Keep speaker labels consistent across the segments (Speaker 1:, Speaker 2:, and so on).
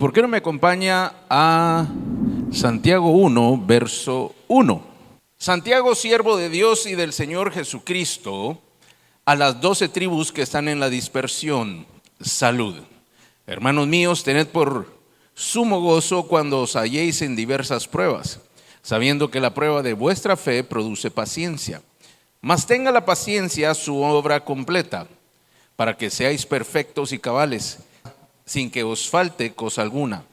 Speaker 1: ¿Por qué no me acompaña a Santiago 1, verso 1? Santiago, siervo de Dios y del Señor Jesucristo, a las 12 tribus que están en la dispersión, salud. Hermanos míos, tened por sumo gozo cuando os halléis en diversas pruebas, sabiendo que la prueba de vuestra fe produce paciencia. Mas tenga la paciencia su obra completa, para que seáis perfectos y cabales, sin que os falte cosa alguna.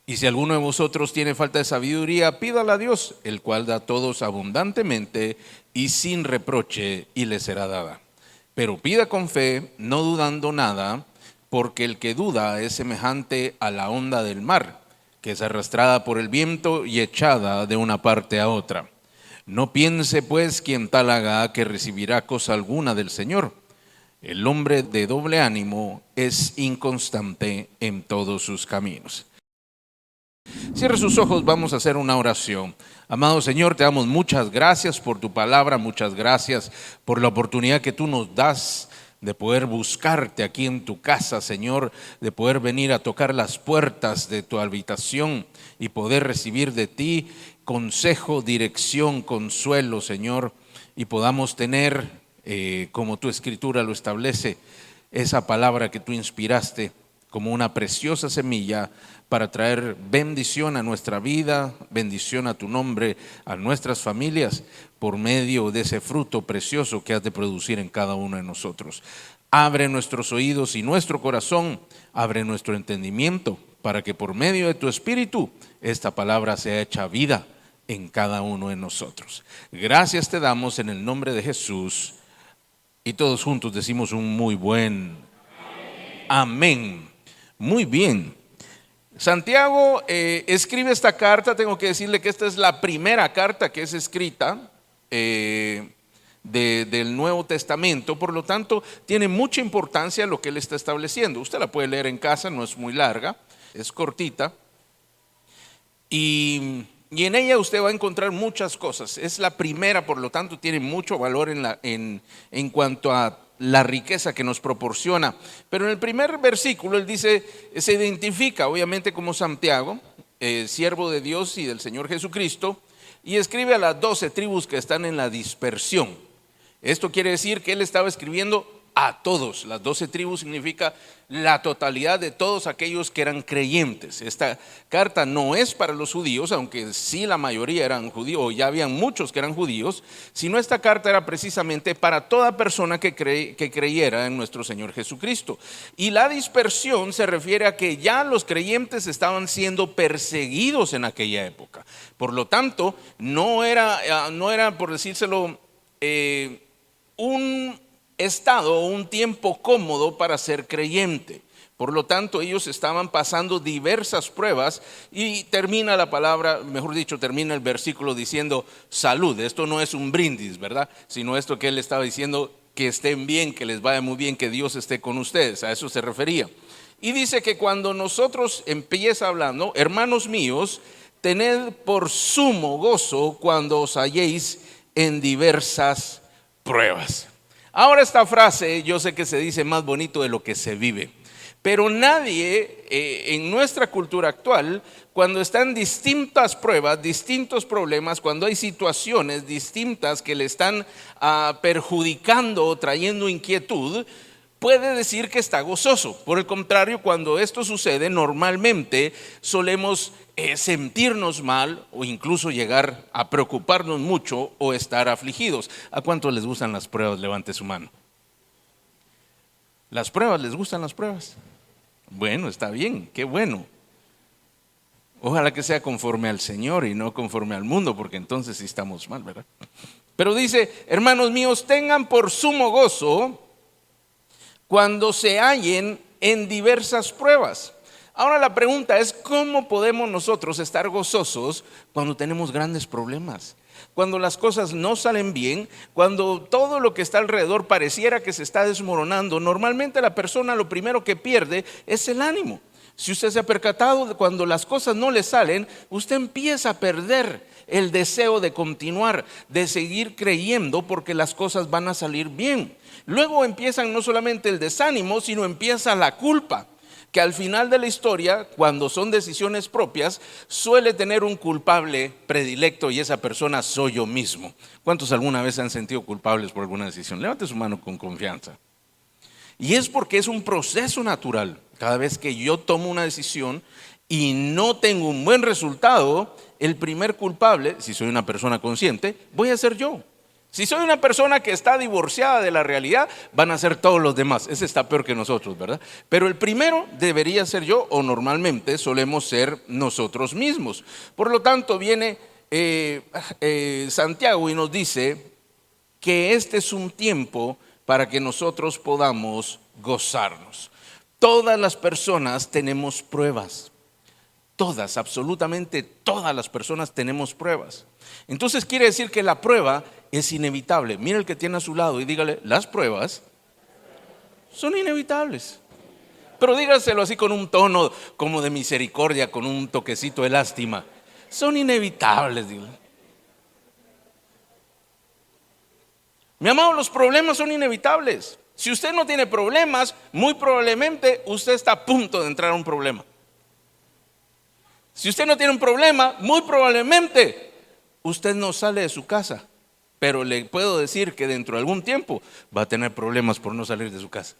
Speaker 1: Y si alguno de vosotros tiene falta de sabiduría, pídala a Dios, el cual da a todos abundantemente y sin reproche, y le será dada. Pero pida con fe, no dudando nada, porque el que duda es semejante a la onda del mar, que es arrastrada por el viento y echada de una parte a otra. No piense pues quien tal haga que recibirá cosa alguna del Señor. El hombre de doble ánimo es inconstante en todos sus caminos. Cierre sus ojos, vamos a hacer una oración. Amado Señor, te damos muchas gracias por tu palabra, muchas gracias por la oportunidad que tú nos das de poder buscarte aquí en tu casa, Señor, de poder venir a tocar las puertas de tu habitación y poder recibir de ti consejo, dirección, consuelo, Señor, y podamos tener, como tu escritura lo establece, esa palabra que tú inspiraste como una preciosa semilla para traer bendición a nuestra vida, bendición a tu nombre, a nuestras familias, por medio de ese fruto precioso que has de producir en cada uno de nosotros. Abre nuestros oídos y nuestro corazón, abre nuestro entendimiento, para que por medio de tu Espíritu esta palabra sea hecha vida en cada uno de nosotros. Gracias te damos en el nombre de Jesús, y todos juntos decimos un muy buen amén. Muy bien. Santiago escribe esta carta. Tengo que decirle que esta es la primera carta que es escrita del Nuevo Testamento, por lo tanto tiene mucha importancia lo que él está estableciendo. Usted la puede leer en casa, no es muy larga, es cortita, y en ella usted va a encontrar muchas cosas. Es la primera, por lo tanto tiene mucho valor en cuanto a la riqueza que nos proporciona. Pero en el primer versículo él dice, se identifica obviamente como Santiago, siervo de Dios y del Señor Jesucristo, y escribe a las 12 tribus que están en la dispersión. Esto quiere decir que él estaba escribiendo a todos. Las 12 tribus significa la totalidad de todos aquellos que eran creyentes. Esta carta no es para los judíos, aunque sí la mayoría eran judíos, o ya habían muchos que eran judíos, sino esta carta era precisamente para toda persona que creyera en nuestro Señor Jesucristo. Y la dispersión se refiere a que ya los creyentes estaban siendo perseguidos en aquella época. Por lo tanto, no era por decírselo, un estado o un tiempo cómodo para ser creyente. Por lo tanto, ellos estaban pasando diversas pruebas, y termina la palabra, mejor dicho, termina el versículo diciendo salud. Esto no es un brindis, ¿verdad? Sino esto que él estaba diciendo, que estén bien, que les vaya muy bien, que Dios esté con ustedes. A eso se refería. Y dice que cuando nosotros, empieza hablando, hermanos míos, tened por sumo gozo cuando os halléis en diversas pruebas. Ahora esta frase yo sé que se dice más bonito de lo que se vive, pero nadie en nuestra cultura actual, cuando están distintas pruebas, distintos problemas, cuando hay situaciones distintas que le están perjudicando o trayendo inquietud, puede decir que está gozoso. Por el contrario, cuando esto sucede, normalmente solemos sentirnos mal o incluso llegar a preocuparnos mucho o estar afligidos. ¿A cuántos les gustan las pruebas? Levante su mano. ¿Las pruebas? ¿Les gustan las pruebas? Bueno, está bien, qué bueno. Ojalá que sea conforme al Señor y no conforme al mundo, porque entonces sí estamos mal, ¿verdad? Pero dice, hermanos míos, tengan por sumo gozo cuando se hallen en diversas pruebas. Ahora la pregunta es, ¿cómo podemos nosotros estar gozosos cuando tenemos grandes problemas? Cuando las cosas no salen bien, cuando todo lo que está alrededor pareciera que se está desmoronando. Normalmente la persona lo primero que pierde es el ánimo. Si usted se ha percatado, cuando las cosas no le salen, usted empieza a perder el deseo de continuar, de seguir creyendo porque las cosas van a salir bien. Luego empiezan no solamente el desánimo, sino empieza la culpa. que al final de la historia, cuando son decisiones propias, suele tener un culpable predilecto y esa persona soy yo mismo. ¿Cuántos alguna vez se han sentido culpables por alguna decisión? Levante su mano con confianza. Y es porque es un proceso natural. Cada vez que yo tomo una decisión y no tengo un buen resultado, el primer culpable, si soy una persona consciente, voy a ser yo. Si soy una persona que está divorciada de la realidad, van a ser todos los demás. Ese está peor que nosotros, ¿verdad? Pero el primero debería ser yo, o normalmente solemos ser nosotros mismos. Por lo tanto, viene Santiago y nos dice que este es un tiempo para que nosotros podamos gozarnos. Todas las personas tenemos pruebas. Todas, absolutamente todas las personas tenemos pruebas. Entonces quiere decir que la prueba es inevitable. Mira el que tiene a su lado y dígale, las pruebas son inevitables. Pero dígaselo así con un tono como de misericordia, con un toquecito de lástima. Son inevitables, dígale. Mi amado, los problemas son inevitables. Si usted no tiene problemas, muy probablemente usted está a punto de entrar a un problema. Si usted no tiene un problema, muy probablemente usted no sale de su casa. Pero le puedo decir que dentro de algún tiempo va a tener problemas por no salir de su casa.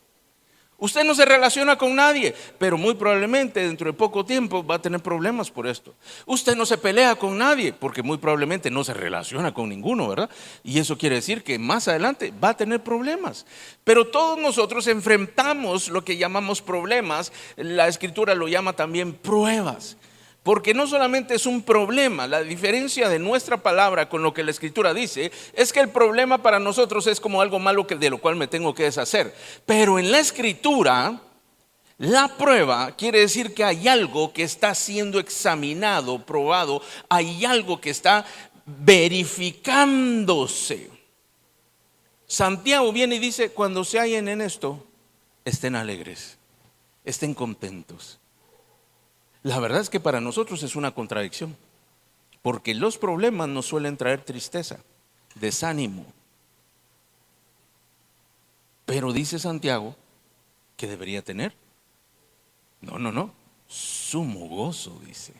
Speaker 1: Usted no se relaciona con nadie, pero muy probablemente dentro de poco tiempo va a tener problemas por esto. Usted no se pelea con nadie, porque muy probablemente no se relaciona con ninguno, ¿verdad? Y eso quiere decir que más adelante va a tener problemas. Pero todos nosotros enfrentamos lo que llamamos problemas. La Escritura lo llama también pruebas. Porque no solamente es un problema, la diferencia de nuestra palabra con lo que la Escritura dice es que el problema para nosotros es como algo malo de lo cual me tengo que deshacer. Pero en la Escritura, la prueba quiere decir que hay algo que está siendo examinado, probado, hay algo que está verificándose. Santiago viene y dice, cuando se hallen en esto, estén alegres, estén contentos. La verdad es que para nosotros es una contradicción, porque los problemas nos suelen traer tristeza, desánimo. Pero dice Santiago que debería tener, no, sumo gozo, dice.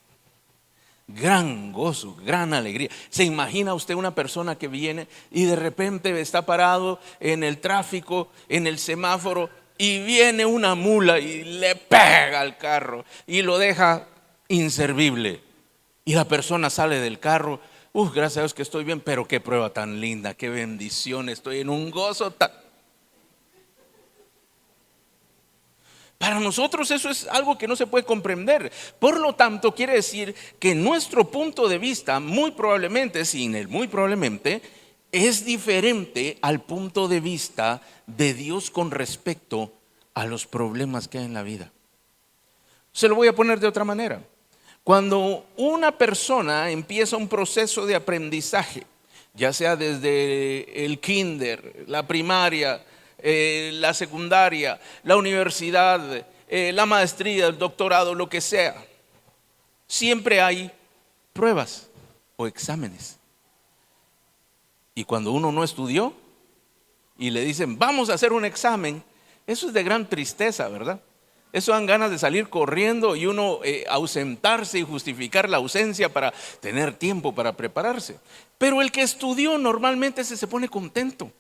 Speaker 1: Gran gozo, gran alegría. ¿Se imagina usted una persona que viene y de repente está parado en el tráfico, en el semáforo, y viene una mula y le pega al carro y lo deja inservible? Y la persona sale del carro, gracias a Dios que estoy bien, pero qué prueba tan linda, qué bendición, estoy en un gozo tan... Para nosotros eso es algo que no se puede comprender. Por lo tanto, quiere decir que nuestro punto de vista muy probablemente, sin el muy probablemente, es diferente al punto de vista de Dios con respecto a los problemas que hay en la vida. Se lo voy a poner de otra manera. Cuando una persona empieza un proceso de aprendizaje, ya sea desde el kinder, la primaria, la secundaria, la universidad, la maestría, el doctorado, lo que sea, siempre hay pruebas o exámenes. Y cuando uno no estudió y le dicen vamos a hacer un examen, eso es de gran tristeza, ¿verdad? Eso dan ganas de salir corriendo y uno ausentarse y justificar la ausencia para tener tiempo para prepararse. Pero el que estudió normalmente se pone contento.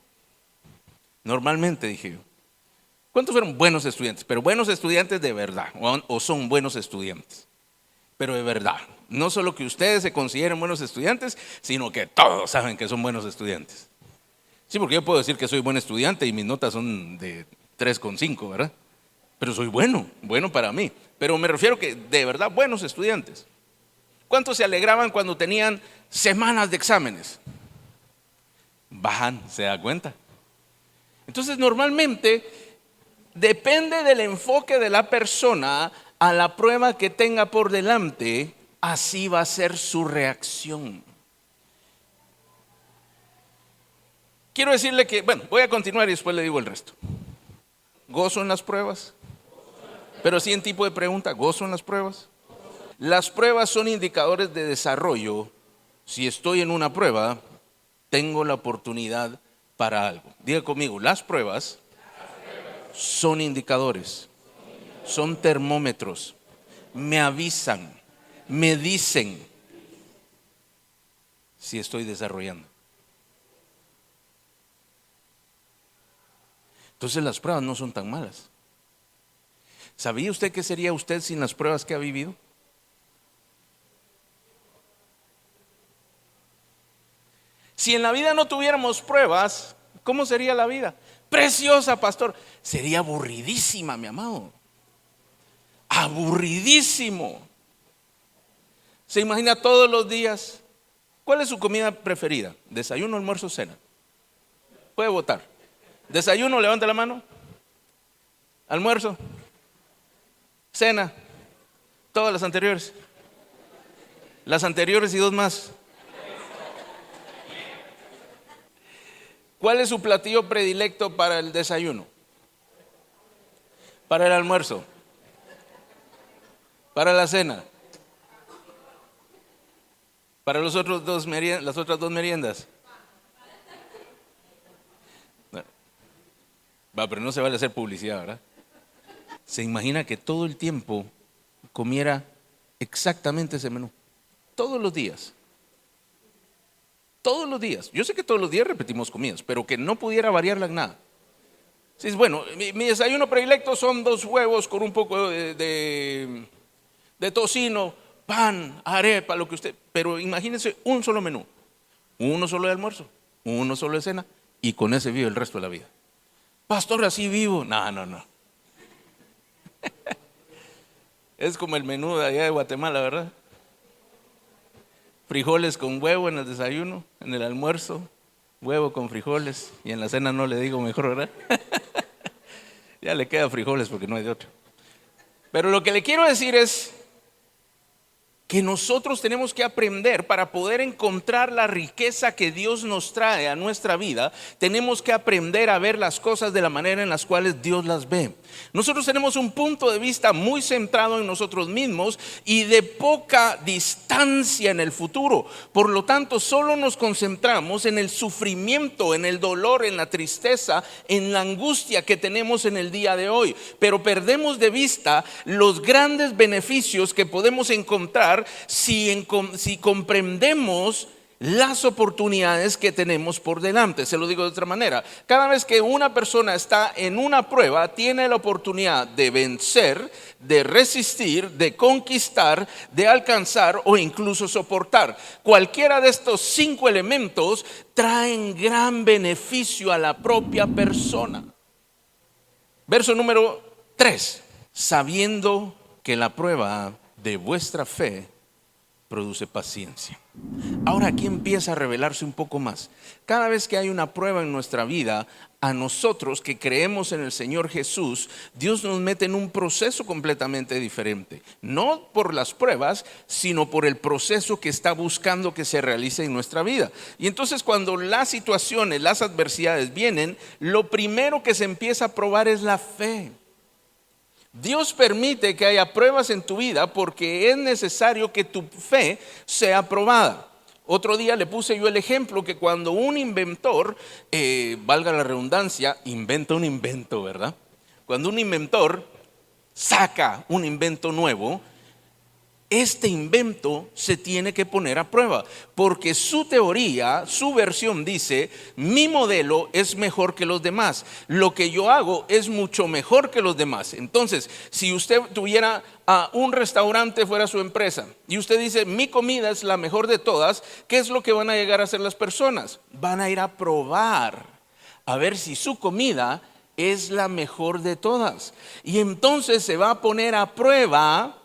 Speaker 1: Normalmente, dije yo. ¿Cuántos fueron buenos estudiantes? Pero buenos estudiantes de verdad, o son buenos estudiantes, pero de verdad. No solo que ustedes se consideren buenos estudiantes, sino que todos saben que son buenos estudiantes. Sí, porque yo puedo decir que soy buen estudiante y mis notas son de 3,5, ¿verdad? Pero soy bueno para mí. Pero me refiero que de verdad buenos estudiantes. ¿Cuántos se alegraban cuando tenían semanas de exámenes? Bajan, ¿se da cuenta? Entonces normalmente depende del enfoque de la persona a la prueba que tenga por delante, así va a ser su reacción. Quiero decirle que, voy a continuar y después le digo el resto. ¿Gozo en las pruebas? Pero sí en tipo de pregunta, ¿gozo en las pruebas? Las pruebas son indicadores de desarrollo. Si estoy en una prueba, tengo la oportunidad para algo. Diga conmigo, las pruebas son indicadores Son termómetros. Me avisan, me dicen si estoy desarrollando. Entonces las pruebas no son tan malas. ¿Sabía usted qué sería usted sin las pruebas que ha vivido? Si en la vida no tuviéramos pruebas, ¿cómo sería la vida? Preciosa, pastor. Sería aburridísima, mi amado. Aburridísimo. ¿Se imagina todos los días? ¿Cuál es su comida preferida? ¿Desayuno, almuerzo, cena? Puede votar. Desayuno, levanta la mano. Almuerzo, cena, todas las anteriores. Las anteriores y dos más. ¿Cuál es su platillo predilecto para el desayuno? Para el almuerzo. Para la cena. Para las otras dos meriendas. Va, pero no se vale hacer publicidad, ¿verdad? Se imagina que todo el tiempo comiera exactamente ese menú. Todos los días. Todos los días. Yo sé que todos los días repetimos comidas, pero que no pudiera variarla en nada. Sí, bueno, mi desayuno predilecto son 2 huevos con un poco de tocino, pan, arepa, lo que usted. Pero imagínense un solo menú. Uno solo de almuerzo, uno solo de cena, y con ese vive el resto de la vida. Pastor, así vivo. No. Es como el menú de allá de Guatemala, ¿verdad? Frijoles con huevo en el desayuno, en el almuerzo, huevo con frijoles, y en la cena no le digo mejor, ¿verdad? Ya le queda frijoles porque no hay de otro. Pero lo que le quiero decir es que nosotros tenemos que aprender para poder encontrar la riqueza que Dios nos trae a nuestra vida. Tenemos que aprender a ver las cosas de la manera en las cuales Dios las ve. Nosotros tenemos un punto de vista muy centrado en nosotros mismos y de poca distancia en el futuro. Por lo tanto, solo nos concentramos en el sufrimiento, en el dolor, en la tristeza, en la angustia que tenemos en el día de hoy. Pero perdemos de vista los grandes beneficios que podemos encontrar si comprendemos las oportunidades que tenemos por delante. Se lo digo de otra manera: cada vez que una persona está en una prueba, tiene la oportunidad de vencer, de resistir, de conquistar, de alcanzar o incluso soportar. Cualquiera de estos 5 elementos traen gran beneficio a la propia persona. Verso número 3: sabiendo que la prueba de vuestra fe produce paciencia. Ahora aquí empieza a revelarse un poco más. Cada vez que hay una prueba en nuestra vida, a nosotros que creemos en el Señor Jesús, Dios nos mete en un proceso completamente diferente. No por las pruebas, sino por el proceso que está buscando que se realice en nuestra vida. Y entonces cuando las situaciones, las adversidades vienen, lo primero que se empieza a probar es la fe. Dios permite que haya pruebas en tu vida porque es necesario que tu fe sea probada. Otro día le puse yo el ejemplo que cuando un inventor, valga la redundancia, inventa un invento, ¿verdad? Cuando un inventor saca un invento nuevo, este invento se tiene que poner a prueba, porque su teoría, su versión dice: mi modelo es mejor que los demás, lo que yo hago es mucho mejor que los demás. Entonces, si usted tuviera un restaurante, fuera su empresa, y usted dice: mi comida es la mejor de todas, ¿qué es lo que van a llegar a hacer las personas? Van a ir a probar, a ver si su comida es la mejor de todas. Y entonces se va a poner a prueba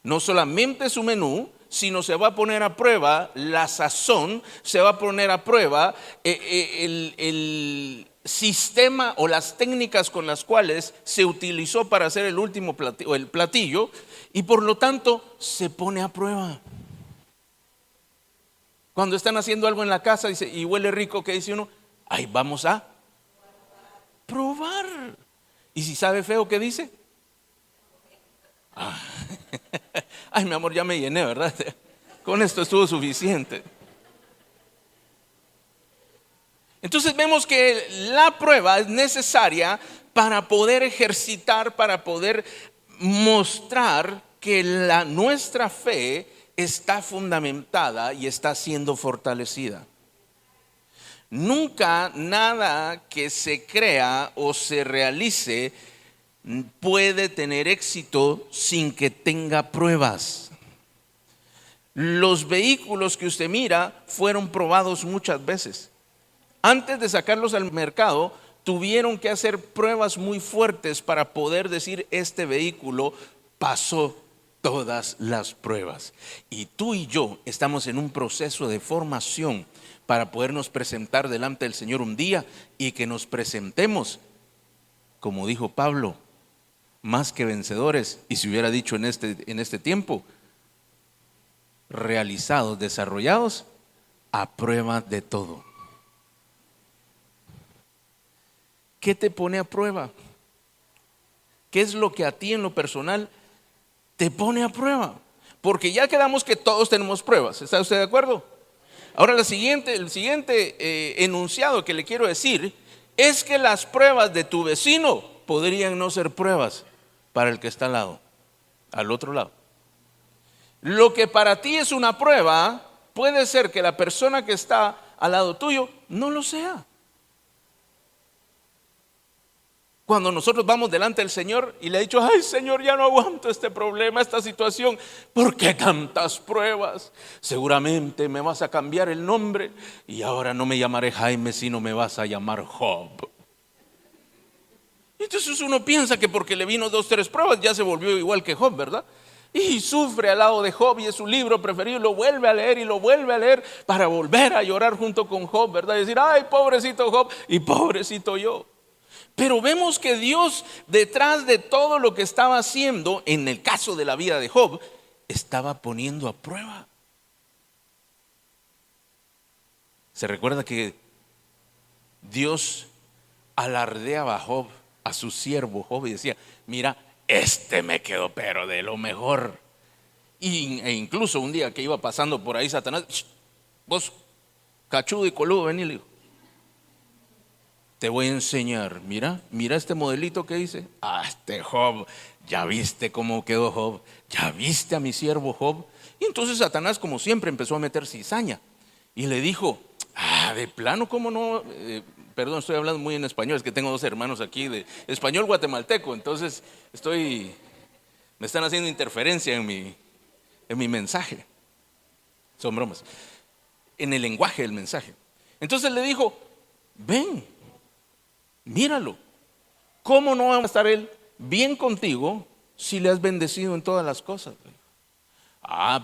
Speaker 1: no solamente su menú, sino se va a poner a prueba la sazón, se va a poner a prueba el sistema o las técnicas con las cuales se utilizó para hacer el último platillo, el platillo, y por lo tanto se pone a prueba. Cuando están haciendo algo en la casa dice, y huele rico, ¿qué dice uno? Ay, vamos a probar. Y si sabe feo, ¿qué dice? Ay, mi amor, ya me llené, ¿verdad? Con esto estuvo suficiente. Entonces vemos que la prueba es necesaria para poder ejercitar, para poder mostrar que nuestra fe está fundamentada y está siendo fortalecida. Nunca nada que se crea o se realice puede tener éxito sin que tenga pruebas. Los vehículos que usted mira fueron probados muchas veces. Antes de sacarlos al mercado, tuvieron que hacer pruebas muy fuertes para poder decir: este vehículo pasó todas las pruebas. Y tú y yo estamos en un proceso de formación para podernos presentar delante del Señor un día, y que nos presentemos, como dijo Pablo, más que vencedores. Y si hubiera dicho en este tiempo, realizados, desarrollados a prueba de todo. ¿Qué te pone a prueba? ¿Qué es lo que a ti en lo personal te pone a prueba? Porque ya quedamos que todos tenemos pruebas. ¿Está usted de acuerdo? Ahora el siguiente enunciado que le quiero decir es que las pruebas de tu vecino podrían no ser pruebas para el que está al otro lado. Lo que para ti es una prueba, puede ser que la persona que está al lado tuyo no lo sea. Cuando nosotros vamos delante del Señor y le he dicho: ay Señor, ya no aguanto este problema, esta situación, ¿por qué tantas pruebas? Seguramente me vas a cambiar el nombre y ahora no me llamaré Jaime, sino me vas a llamar Job. Entonces uno piensa que porque le vino 2, 3 pruebas ya se volvió igual que Job, ¿verdad? Y sufre al lado de Job, y es su libro preferido, y lo vuelve a leer y lo vuelve a leer para volver a llorar junto con Job, ¿verdad? Y decir: ay, pobrecito Job y pobrecito yo. Pero vemos que Dios, detrás de todo lo que estaba haciendo, en el caso de la vida de Job, estaba poniendo a prueba. Se recuerda que Dios alardeaba a Job, a su siervo Job, y decía: mira, este me quedó pero de lo mejor. E incluso un día que iba pasando por ahí Satanás: vos cachudo y coludo, vení, le dijo, te voy a enseñar, mira este modelito que hice. Este Job, ya viste cómo quedó Job, ya viste a mi siervo Job. Y entonces Satanás, como siempre, empezó a meter cizaña y le dijo: de plano, ¿cómo no? Perdón, estoy hablando muy en español, es que tengo 2 hermanos aquí de español guatemalteco, entonces me están haciendo interferencia en mi mensaje. Son bromas, en el lenguaje del mensaje. Entonces le dijo: ven, míralo, ¿cómo no va a estar él bien contigo si le has bendecido en todas las cosas?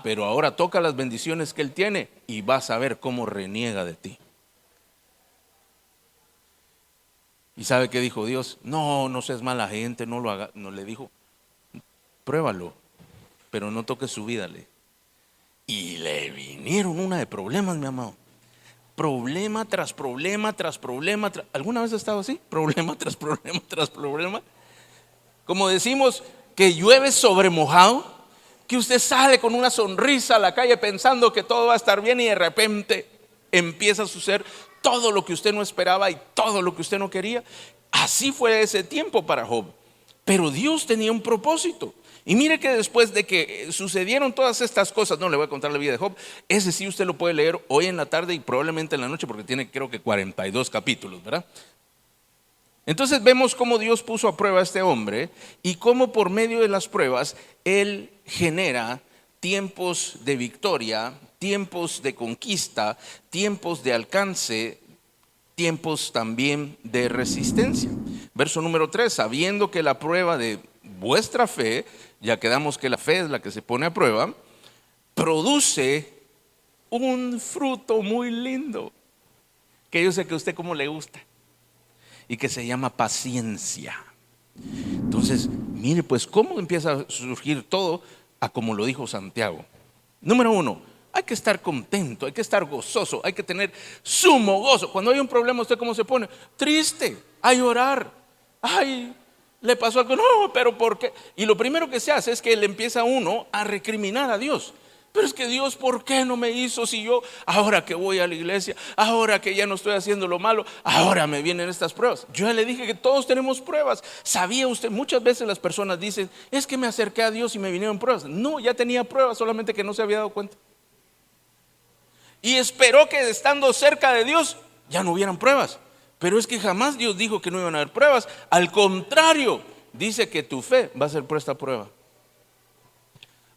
Speaker 1: Pero ahora toca las bendiciones que él tiene y vas a ver cómo reniega de ti. ¿Y sabe qué dijo Dios? No seas mala gente, no lo haga. No, le dijo: pruébalo, pero no toques su vida. Y le vinieron una de problemas, mi amado. Problema tras problema tras problema. ¿Alguna vez ha estado así? Problema tras problema tras problema. Como decimos, que llueve sobre mojado, que usted sale con una sonrisa a la calle pensando que todo va a estar bien, y de repente empieza a suceder todo lo que usted no esperaba y todo lo que usted no quería. Así fue ese tiempo para Job. Pero Dios tenía un propósito. Y mire que después de que sucedieron todas estas cosas, no le voy a contar la vida de Job, ese sí usted lo puede leer hoy en la tarde y probablemente en la noche, porque tiene creo que 42 capítulos, ¿verdad? Entonces vemos cómo Dios puso a prueba a este hombre y cómo por medio de las pruebas Él genera tiempos de victoria, tiempos de conquista, tiempos de alcance, tiempos también de resistencia. Verso número 3: sabiendo que la prueba de vuestra fe, ya quedamos que la fe es la que se pone a prueba, produce un fruto muy lindo, que yo sé que a usted como le gusta, y que se llama paciencia. Entonces, mire pues cómo empieza a surgir todo, a como lo dijo Santiago. Número 1, hay que estar contento, hay que estar gozoso, hay que tener sumo gozo. Cuando hay un problema, ¿usted cómo se pone? Triste, a llorar. Ay, le pasó algo, no, pero ¿por qué? Y lo primero que se hace es que le empieza uno a recriminar a Dios. Pero es que Dios, ¿por qué no me hizo? Si yo, ahora que voy a la iglesia, ahora que ya no estoy haciendo lo malo, ahora me vienen estas pruebas. Yo ya le dije que todos tenemos pruebas. ¿Sabía usted? Muchas veces las personas dicen, es que me acerqué a Dios y me vinieron pruebas. No, ya tenía pruebas, solamente que no se había dado cuenta. Y esperó que estando cerca de Dios ya no hubieran pruebas. Pero es que jamás Dios dijo que no iban a haber pruebas. Al contrario, dice que tu fe va a ser puesta a prueba.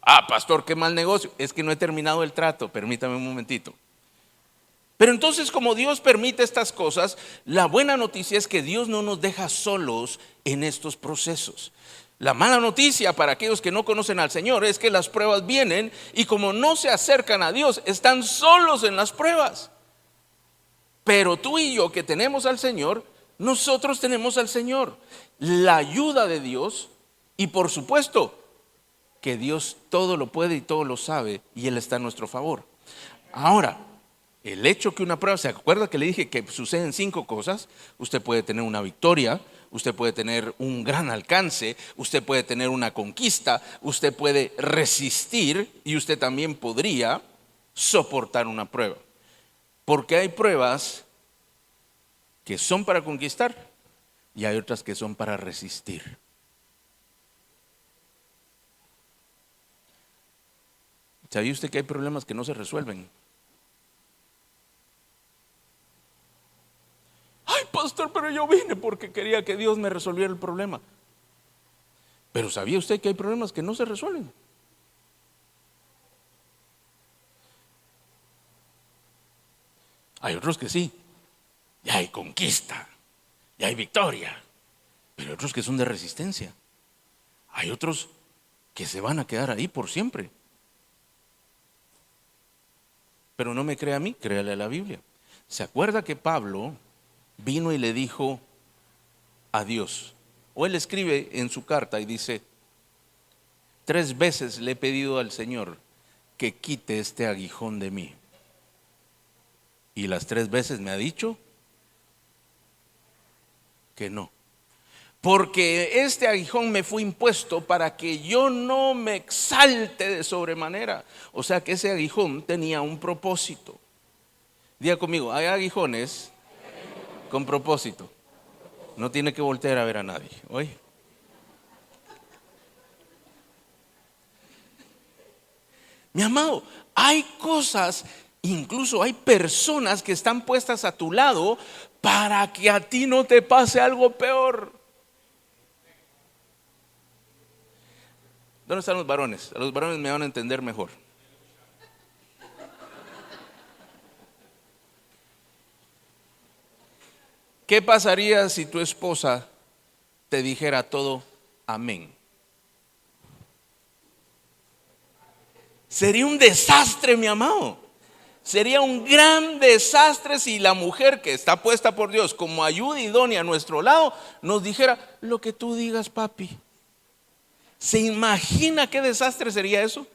Speaker 1: Ah, pastor, qué mal negocio. Es que no he terminado el trato, permítame un momentito. Pero entonces, como Dios permite estas cosas, la buena noticia es que Dios no nos deja solos en estos procesos. La mala noticia para aquellos que no conocen al Señor es que las pruebas vienen y como no se acercan a Dios, están solos en las pruebas. Pero tú y yo que tenemos al Señor, nosotros tenemos al Señor, la ayuda de Dios y por supuesto que Dios todo lo puede y todo lo sabe y Él está a nuestro favor. Ahora, el hecho que una prueba, ¿se acuerda que le dije que suceden 5 cosas? Usted puede tener una victoria, usted puede tener un gran alcance, usted puede tener una conquista, usted puede resistir y usted también podría soportar una prueba. Porque hay pruebas que son para conquistar y hay otras que son para resistir. ¿Sabía usted que hay problemas que no se resuelven? Ay, pastor, pero yo vine porque quería que Dios me resolviera el problema. Pero ¿sabía usted que hay problemas que no se resuelven? Hay otros que sí. Ya hay conquista, ya hay victoria. Pero hay otros que son de resistencia. Hay otros que se van a quedar ahí por siempre. Pero no me crea a mí, créale a la Biblia. ¿Se acuerda que Pablo vino y le dijo a Dios? O él escribe en su carta y dice, 3 veces le he pedido al Señor que quite este aguijón de mí. Y las 3 veces me ha dicho que no. Porque este aguijón me fue impuesto para que yo no me exalte de sobremanera. O sea que ese aguijón tenía un propósito. Diga conmigo, hay aguijones con propósito. No tiene que voltear a ver a nadie. Oye. Mi amado, hay cosas, incluso hay personas que están puestas a tu lado para que a ti no te pase algo peor. ¿Dónde están los varones? A los varones me van a entender mejor. ¿Qué pasaría si tu esposa te dijera todo amén? Sería un desastre, mi amado. Sería un gran desastre si la mujer que está puesta por Dios como ayuda idónea a nuestro lado nos dijera, lo que tú digas, papi. ¿Se imagina qué desastre sería eso?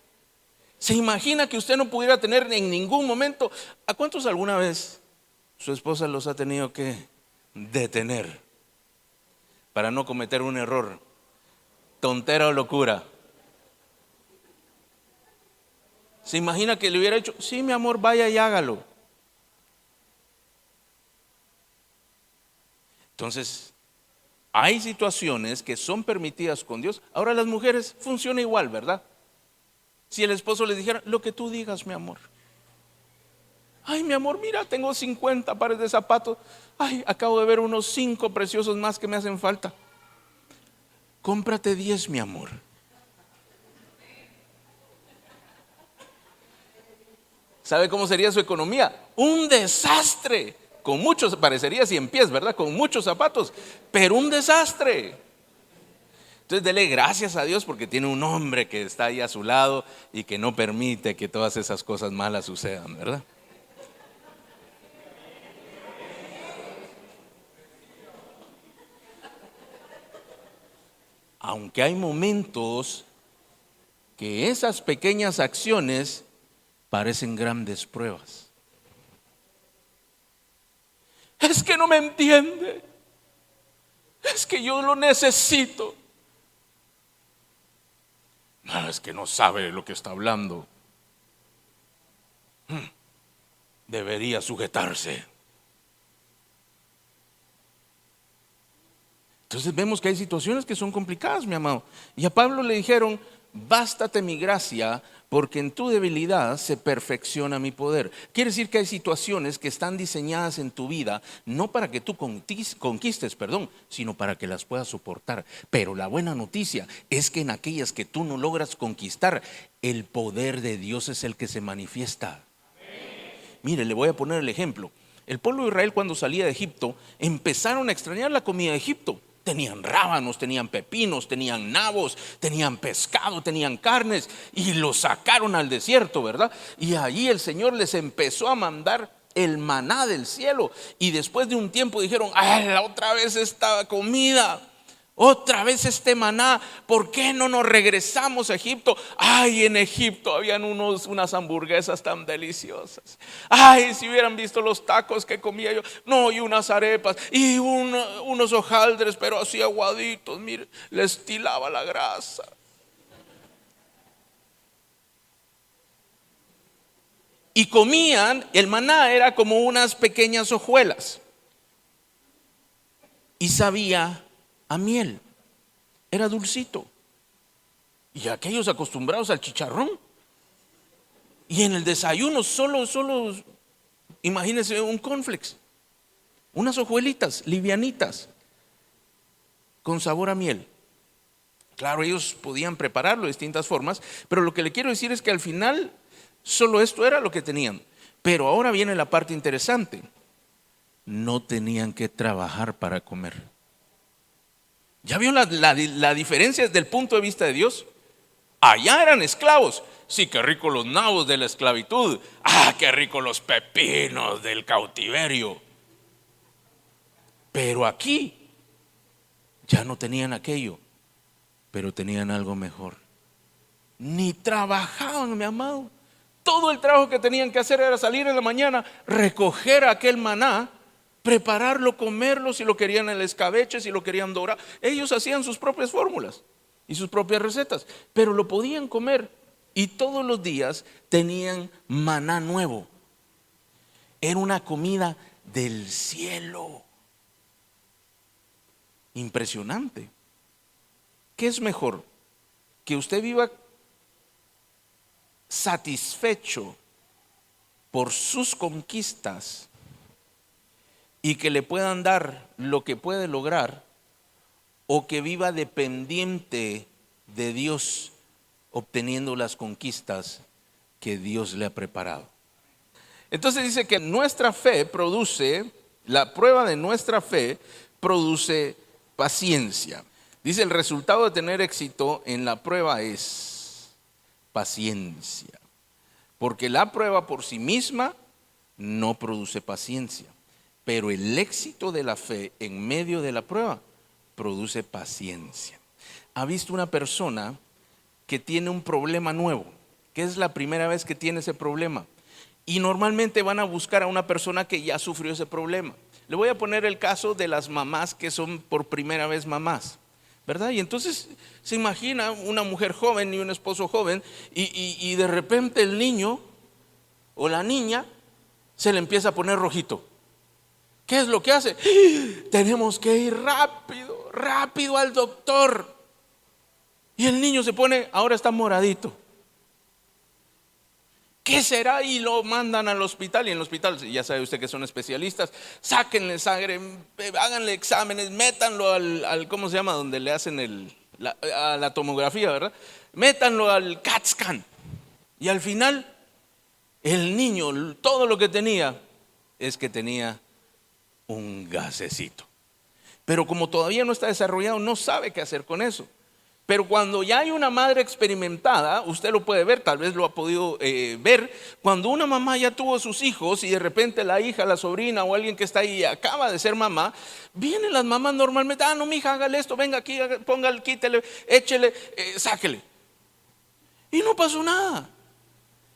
Speaker 1: ¿Se imagina que usted no pudiera tener en ningún momento? ¿A cuántos alguna vez su esposa los ha tenido que detener para no cometer un error, tontera o locura? ¿Se imagina que le hubiera dicho, sí, mi amor, vaya y hágalo? Entonces, hay situaciones que son permitidas con Dios. Ahora las mujeres funciona igual, ¿verdad? Si el esposo les dijera, lo que tú digas, mi amor. Ay, mi amor, mira, tengo 50 pares de zapatos. Ay, acabo de ver unos 5 preciosos más que me hacen falta. Cómprate 10, mi amor. ¿Sabe cómo sería su economía? Un desastre. Con muchos, parecería 100 pies, ¿verdad? Con muchos zapatos, pero un desastre. Entonces dele gracias a Dios porque tiene un hombre que está ahí a su lado y que no permite que todas esas cosas malas sucedan, ¿verdad? Aunque hay momentos que esas pequeñas acciones parecen grandes pruebas. Es que no me entiende. Es que yo lo necesito. No, es que no sabe de lo que está hablando. debería sujetarse. Entonces vemos que hay situaciones que son complicadas, mi amado. Y a Pablo le dijeron: bástate mi gracia, porque en tu debilidad se perfecciona mi poder. Quiere decir que hay situaciones que están diseñadas en tu vida no para que tú conquistes, sino para que las puedas soportar. Pero la buena noticia es que en aquellas que tú no logras conquistar, el poder de Dios es el que se manifiesta. Mire, le voy a poner el ejemplo. El pueblo de Israel, cuando salía de Egipto, empezaron a extrañar la comida de Egipto. Tenían rábanos, tenían pepinos, tenían nabos, tenían pescado, tenían carnes, y los sacaron al desierto, ¿verdad? Y allí el Señor les empezó a mandar el maná del cielo. Y después de un tiempo dijeron: ¡ay, otra vez esta comida! Otra vez este maná, ¿por qué no nos regresamos a Egipto? Ay, en Egipto habían unas hamburguesas tan deliciosas. Ay, si hubieran visto los tacos que comía yo. No, y unas arepas y unos hojaldres, pero así aguaditos, mire, les tilaba la grasa. Y comían, el maná era como unas pequeñas hojuelas y sabía a miel, era dulcito. Y aquellos acostumbrados al chicharrón, y en el desayuno solo imagínense un cornflakes, unas hojuelitas livianitas con sabor a miel. Claro, ellos podían prepararlo de distintas formas, pero lo que le quiero decir es que al final solo esto era lo que tenían. Pero ahora viene la parte interesante: no tenían que trabajar para comer. ¿Ya vio la diferencia desde el punto de vista de Dios? Allá eran esclavos. Sí, qué rico los nabos de la esclavitud. Ah, qué rico los pepinos del cautiverio. Pero aquí ya no tenían aquello, pero tenían algo mejor. Ni trabajaban, mi amado. Todo el trabajo que tenían que hacer era salir en la mañana, recoger aquel maná, prepararlo, comerlo, si lo querían en el escabeche, si lo querían dorar. Ellos hacían sus propias fórmulas y sus propias recetas, pero lo podían comer, y todos los días tenían maná nuevo. Era una comida del cielo. Impresionante. ¿Qué es mejor? Que usted viva satisfecho por sus conquistas y que le puedan dar lo que puede lograr, o que viva dependiente de Dios obteniendo las conquistas que Dios le ha preparado? Entonces dice que nuestra fe produce, la prueba de nuestra fe produce paciencia. Dice: el resultado de tener éxito en la prueba es paciencia, porque la prueba por sí misma no produce paciencia, pero el éxito de la fe en medio de la prueba produce paciencia. ¿Ha visto una persona que tiene un problema nuevo, que es la primera vez que tiene ese problema? Y normalmente van a buscar a una persona que ya sufrió ese problema. Le voy a poner el caso de las mamás que son por primera vez mamás, ¿verdad? Y entonces se imagina una mujer joven y un esposo joven, y de repente el niño o la niña se le empieza a poner rojito. ¿Qué es lo que hace? Tenemos que ir rápido al doctor. Y el niño se pone, ahora está moradito. ¿Qué será? Y lo mandan al hospital, y en el hospital, ya sabe usted que son especialistas, sáquenle sangre, háganle exámenes, métanlo al ¿cómo se llama? Donde le hacen a la tomografía, ¿verdad? Métanlo al CAT scan. Y al final, el niño, todo lo que tenía es que tenía un gasecito. Pero como todavía no está desarrollado, no sabe qué hacer con eso. Pero cuando ya hay una madre experimentada, usted lo puede ver, tal vez lo ha podido ver, cuando una mamá ya tuvo sus hijos y de repente la hija, la sobrina o alguien que está ahí acaba de ser mamá, vienen las mamás normalmente: no, mija, hágale esto, venga aquí, póngale, quítele, échele, sáquele. Y no pasó nada.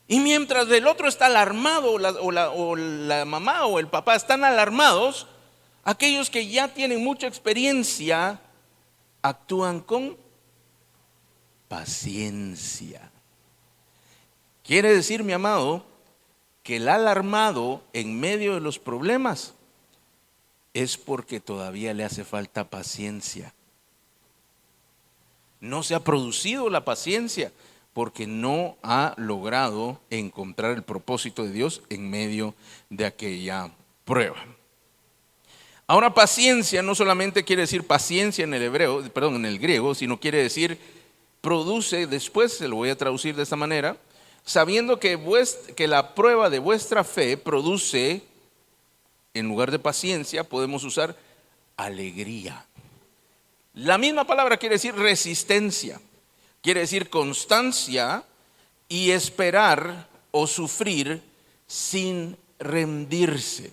Speaker 1: Y mientras el otro está alarmado, o la mamá o el papá están alarmados, aquellos que ya tienen mucha experiencia actúan con paciencia. Quiere decir, mi amado, que la ha alarmado en medio de los problemas, es porque todavía le hace falta paciencia. No se ha producido la paciencia porque no ha logrado encontrar el propósito de Dios en medio de aquella prueba. Ahora, paciencia no solamente quiere decir paciencia en en el griego, sino quiere decir produce, después se lo voy a traducir de esta manera, sabiendo que la prueba de vuestra fe produce, en lugar de paciencia, podemos usar alegría. La misma palabra quiere decir resistencia, quiere decir constancia y esperar o sufrir sin rendirse.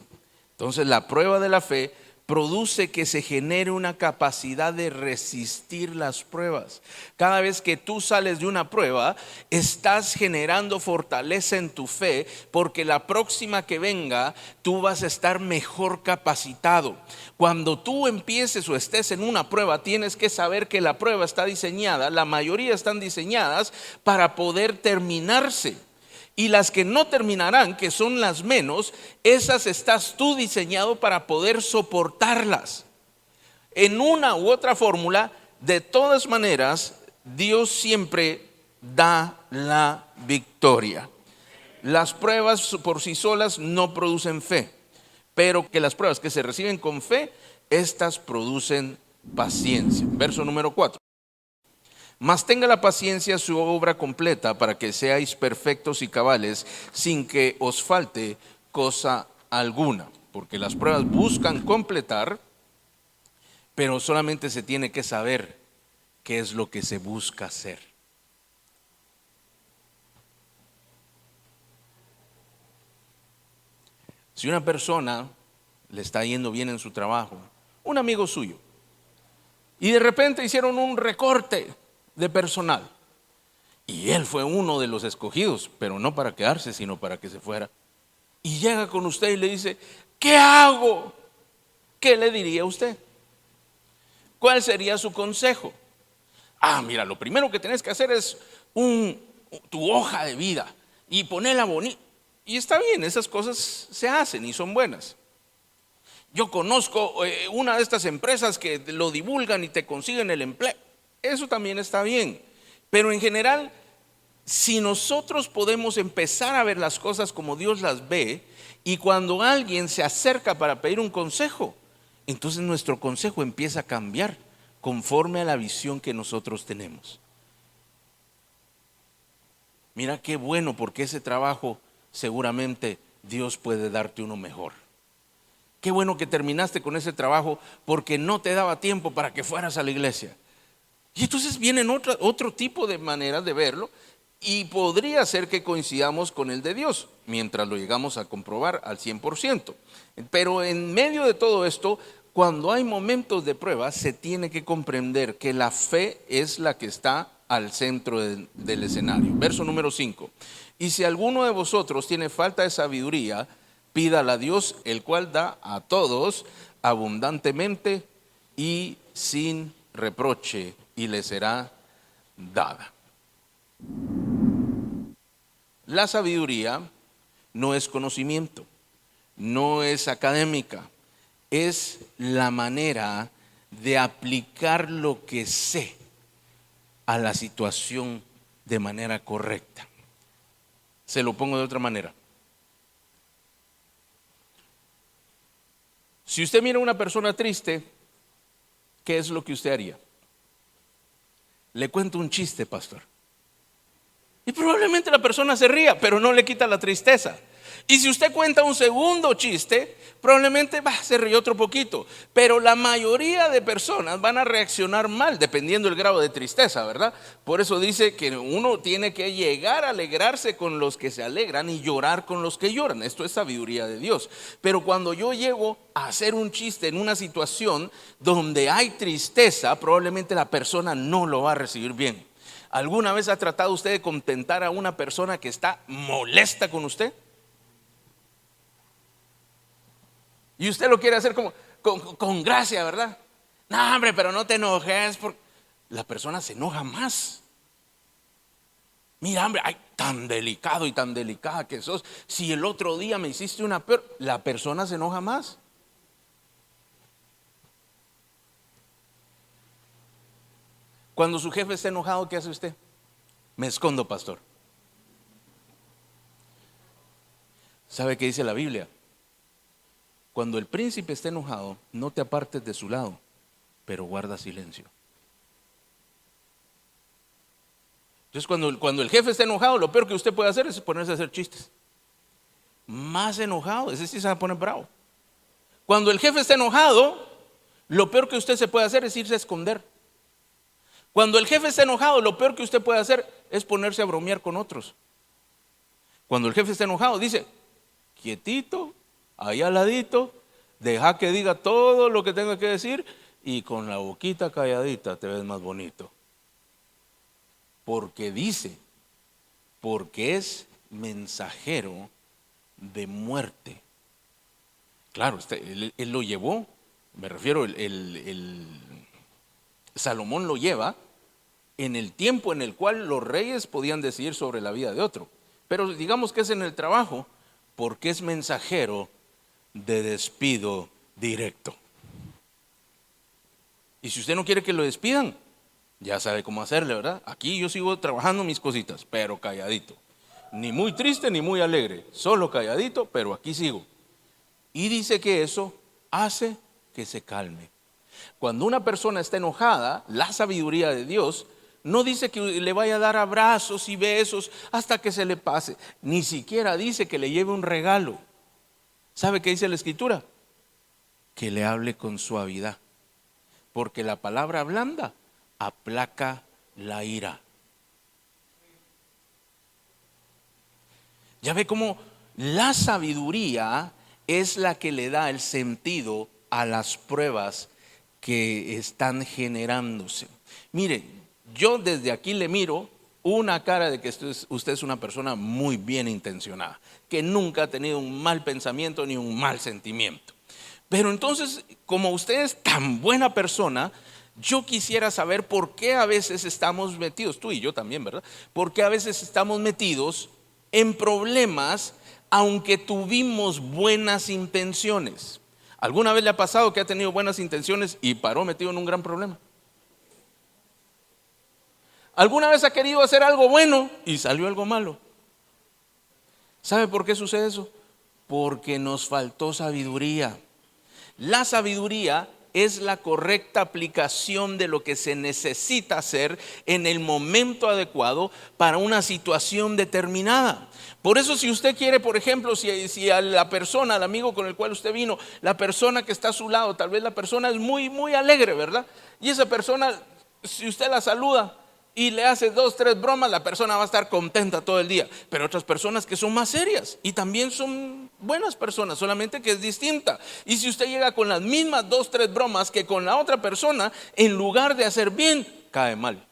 Speaker 1: Entonces, la prueba de la fe produce que se genere una capacidad de resistir las pruebas. Cada vez que tú sales de una prueba, estás generando fortaleza en tu fe, porque la próxima que venga, tú vas a estar mejor capacitado. Cuando tú empieces o estés en una prueba, tienes que saber que la prueba está diseñada, la mayoría están diseñadas para poder terminarse. Y las que no terminarán, que son las menos, esas estás tú diseñado para poder soportarlas. En una u otra fórmula, de todas maneras, Dios siempre da la victoria. Las pruebas por sí solas no producen fe, pero que las pruebas que se reciben con fe, estas producen paciencia. Verso número 4. Mas tenga la paciencia su obra completa, para que seáis perfectos y cabales, sin que os falte cosa alguna. Porque las pruebas buscan completar, pero solamente se tiene que saber qué es lo que se busca hacer. Si una persona le está yendo bien en su trabajo, un amigo suyo, y de repente hicieron un recorte de personal, y él fue uno de los escogidos, pero no para quedarse, sino para que se fuera, y llega con usted y le dice: ¿qué hago? ¿Qué le diría a usted? ¿Cuál sería su consejo? Mira, lo primero que tenés que hacer es tu hoja de vida y ponerla bonita. Y está bien, esas cosas se hacen y son buenas. Yo conozco una de estas empresas que lo divulgan y te consiguen el empleo. Eso también está bien, pero en general, si nosotros podemos empezar a ver las cosas como Dios las ve, y cuando alguien se acerca para pedir un consejo, entonces nuestro consejo empieza a cambiar conforme a la visión que nosotros tenemos. Mira qué bueno, porque ese trabajo seguramente Dios puede darte uno mejor. Qué bueno que terminaste con ese trabajo porque no te daba tiempo para que fueras a la iglesia. Y entonces vienen otro tipo de maneras de verlo, y podría ser que coincidamos con el de Dios, mientras lo llegamos a comprobar al 100%. Pero en medio de todo esto, cuando hay momentos de prueba, se tiene que comprender que la fe es la que está al centro del escenario. Verso número 5. Y si alguno de vosotros tiene falta de sabiduría, pídala a Dios, el cual da a todos abundantemente y sin reproche, y le será dada. La sabiduría no es conocimiento, no es académica, es la manera de aplicar lo que sé a la situación de manera correcta. Se lo pongo de otra manera. Si usted mira a una persona triste, ¿qué es lo que usted haría? Le cuento un chiste, pastor. Y probablemente la persona se ría, pero no le quita la tristeza. Y si usted cuenta un segundo chiste, probablemente se ríe otro poquito. Pero la mayoría de personas van a reaccionar mal, dependiendo del grado de tristeza, ¿verdad? Por eso dice que uno tiene que llegar a alegrarse con los que se alegran y llorar con los que lloran. Esto es sabiduría de Dios. Pero cuando yo llego a hacer un chiste en una situación donde hay tristeza, probablemente la persona no lo va a recibir bien. ¿Alguna vez ha tratado usted de contentar a una persona que está molesta con usted? Y usted lo quiere hacer como con gracia, ¿verdad? No, hombre, pero no te enojes, porque la persona se enoja más. Mira, hombre, ay, tan delicado y tan delicada que sos. Si el otro día me hiciste una peor, la persona se enoja más. Cuando su jefe está enojado, ¿qué hace usted? Me escondo, pastor. ¿Sabe qué dice la Biblia? Cuando el príncipe esté enojado, no te apartes de su lado, pero guarda silencio. Entonces cuando el jefe está enojado, lo peor que usted puede hacer es ponerse a hacer chistes. Más enojado, ese sí se va a poner bravo. Cuando el jefe está enojado, lo peor que usted se puede hacer es irse a esconder. Cuando el jefe está enojado, lo peor que usted puede hacer es ponerse a bromear con otros. Cuando el jefe está enojado, dice, quietito, ahí al ladito, deja que diga todo lo que tenga que decir y con la boquita calladita te ves más bonito. Porque dice, porque es mensajero de muerte. Claro, él lo llevó, me refiero, Salomón lo lleva en el tiempo en el cual los reyes podían decidir sobre la vida de otro. Pero digamos que es en el trabajo, porque es mensajero de despido directo. Y si usted no quiere que lo despidan, ya sabe cómo hacerle, ¿verdad? Aquí yo sigo trabajando mis cositas, pero calladito. Ni muy triste ni muy alegre, solo calladito, pero aquí sigo. Y dice que eso hace que se calme. Cuando una persona está enojada, la sabiduría de Dios no dice que le vaya a dar abrazos y besos hasta que se le pase. Ni siquiera dice que le lleve un regalo. ¿Sabe qué dice la Escritura? Que le hable con suavidad. Porque la palabra blanda aplaca la ira. Ya ve cómo la sabiduría es la que le da el sentido a las pruebas que están generándose. Mire, yo desde aquí le miro una cara de que usted es una persona muy bien intencionada, que nunca ha tenido un mal pensamiento ni un mal sentimiento. Pero entonces, como usted es tan buena persona, yo quisiera saber por qué a veces estamos metidos, tú y yo también, ¿verdad? Por qué a veces estamos metidos en problemas aunque tuvimos buenas intenciones. ¿Alguna vez le ha pasado que ha tenido buenas intenciones y paró metido en un gran problema? ¿Alguna vez ha querido hacer algo bueno y salió algo malo? ¿Sabe por qué sucede eso? Porque nos faltó sabiduría. La sabiduría es la correcta aplicación de lo que se necesita hacer en el momento adecuado para una situación determinada. Por eso, si usted quiere, por ejemplo, si a la persona, al amigo con el cual usted vino, la persona que está a su lado, tal vez la persona es muy, muy alegre, ¿verdad? Y esa persona, si usted la saluda y le hace 2, 3 bromas, la persona va a estar contenta todo el día. Pero otras personas que son más serias y también son buenas personas, solamente que es distinta. Y si usted llega con las mismas 2, 3 bromas que con la otra persona, en lugar de hacer bien, cae mal.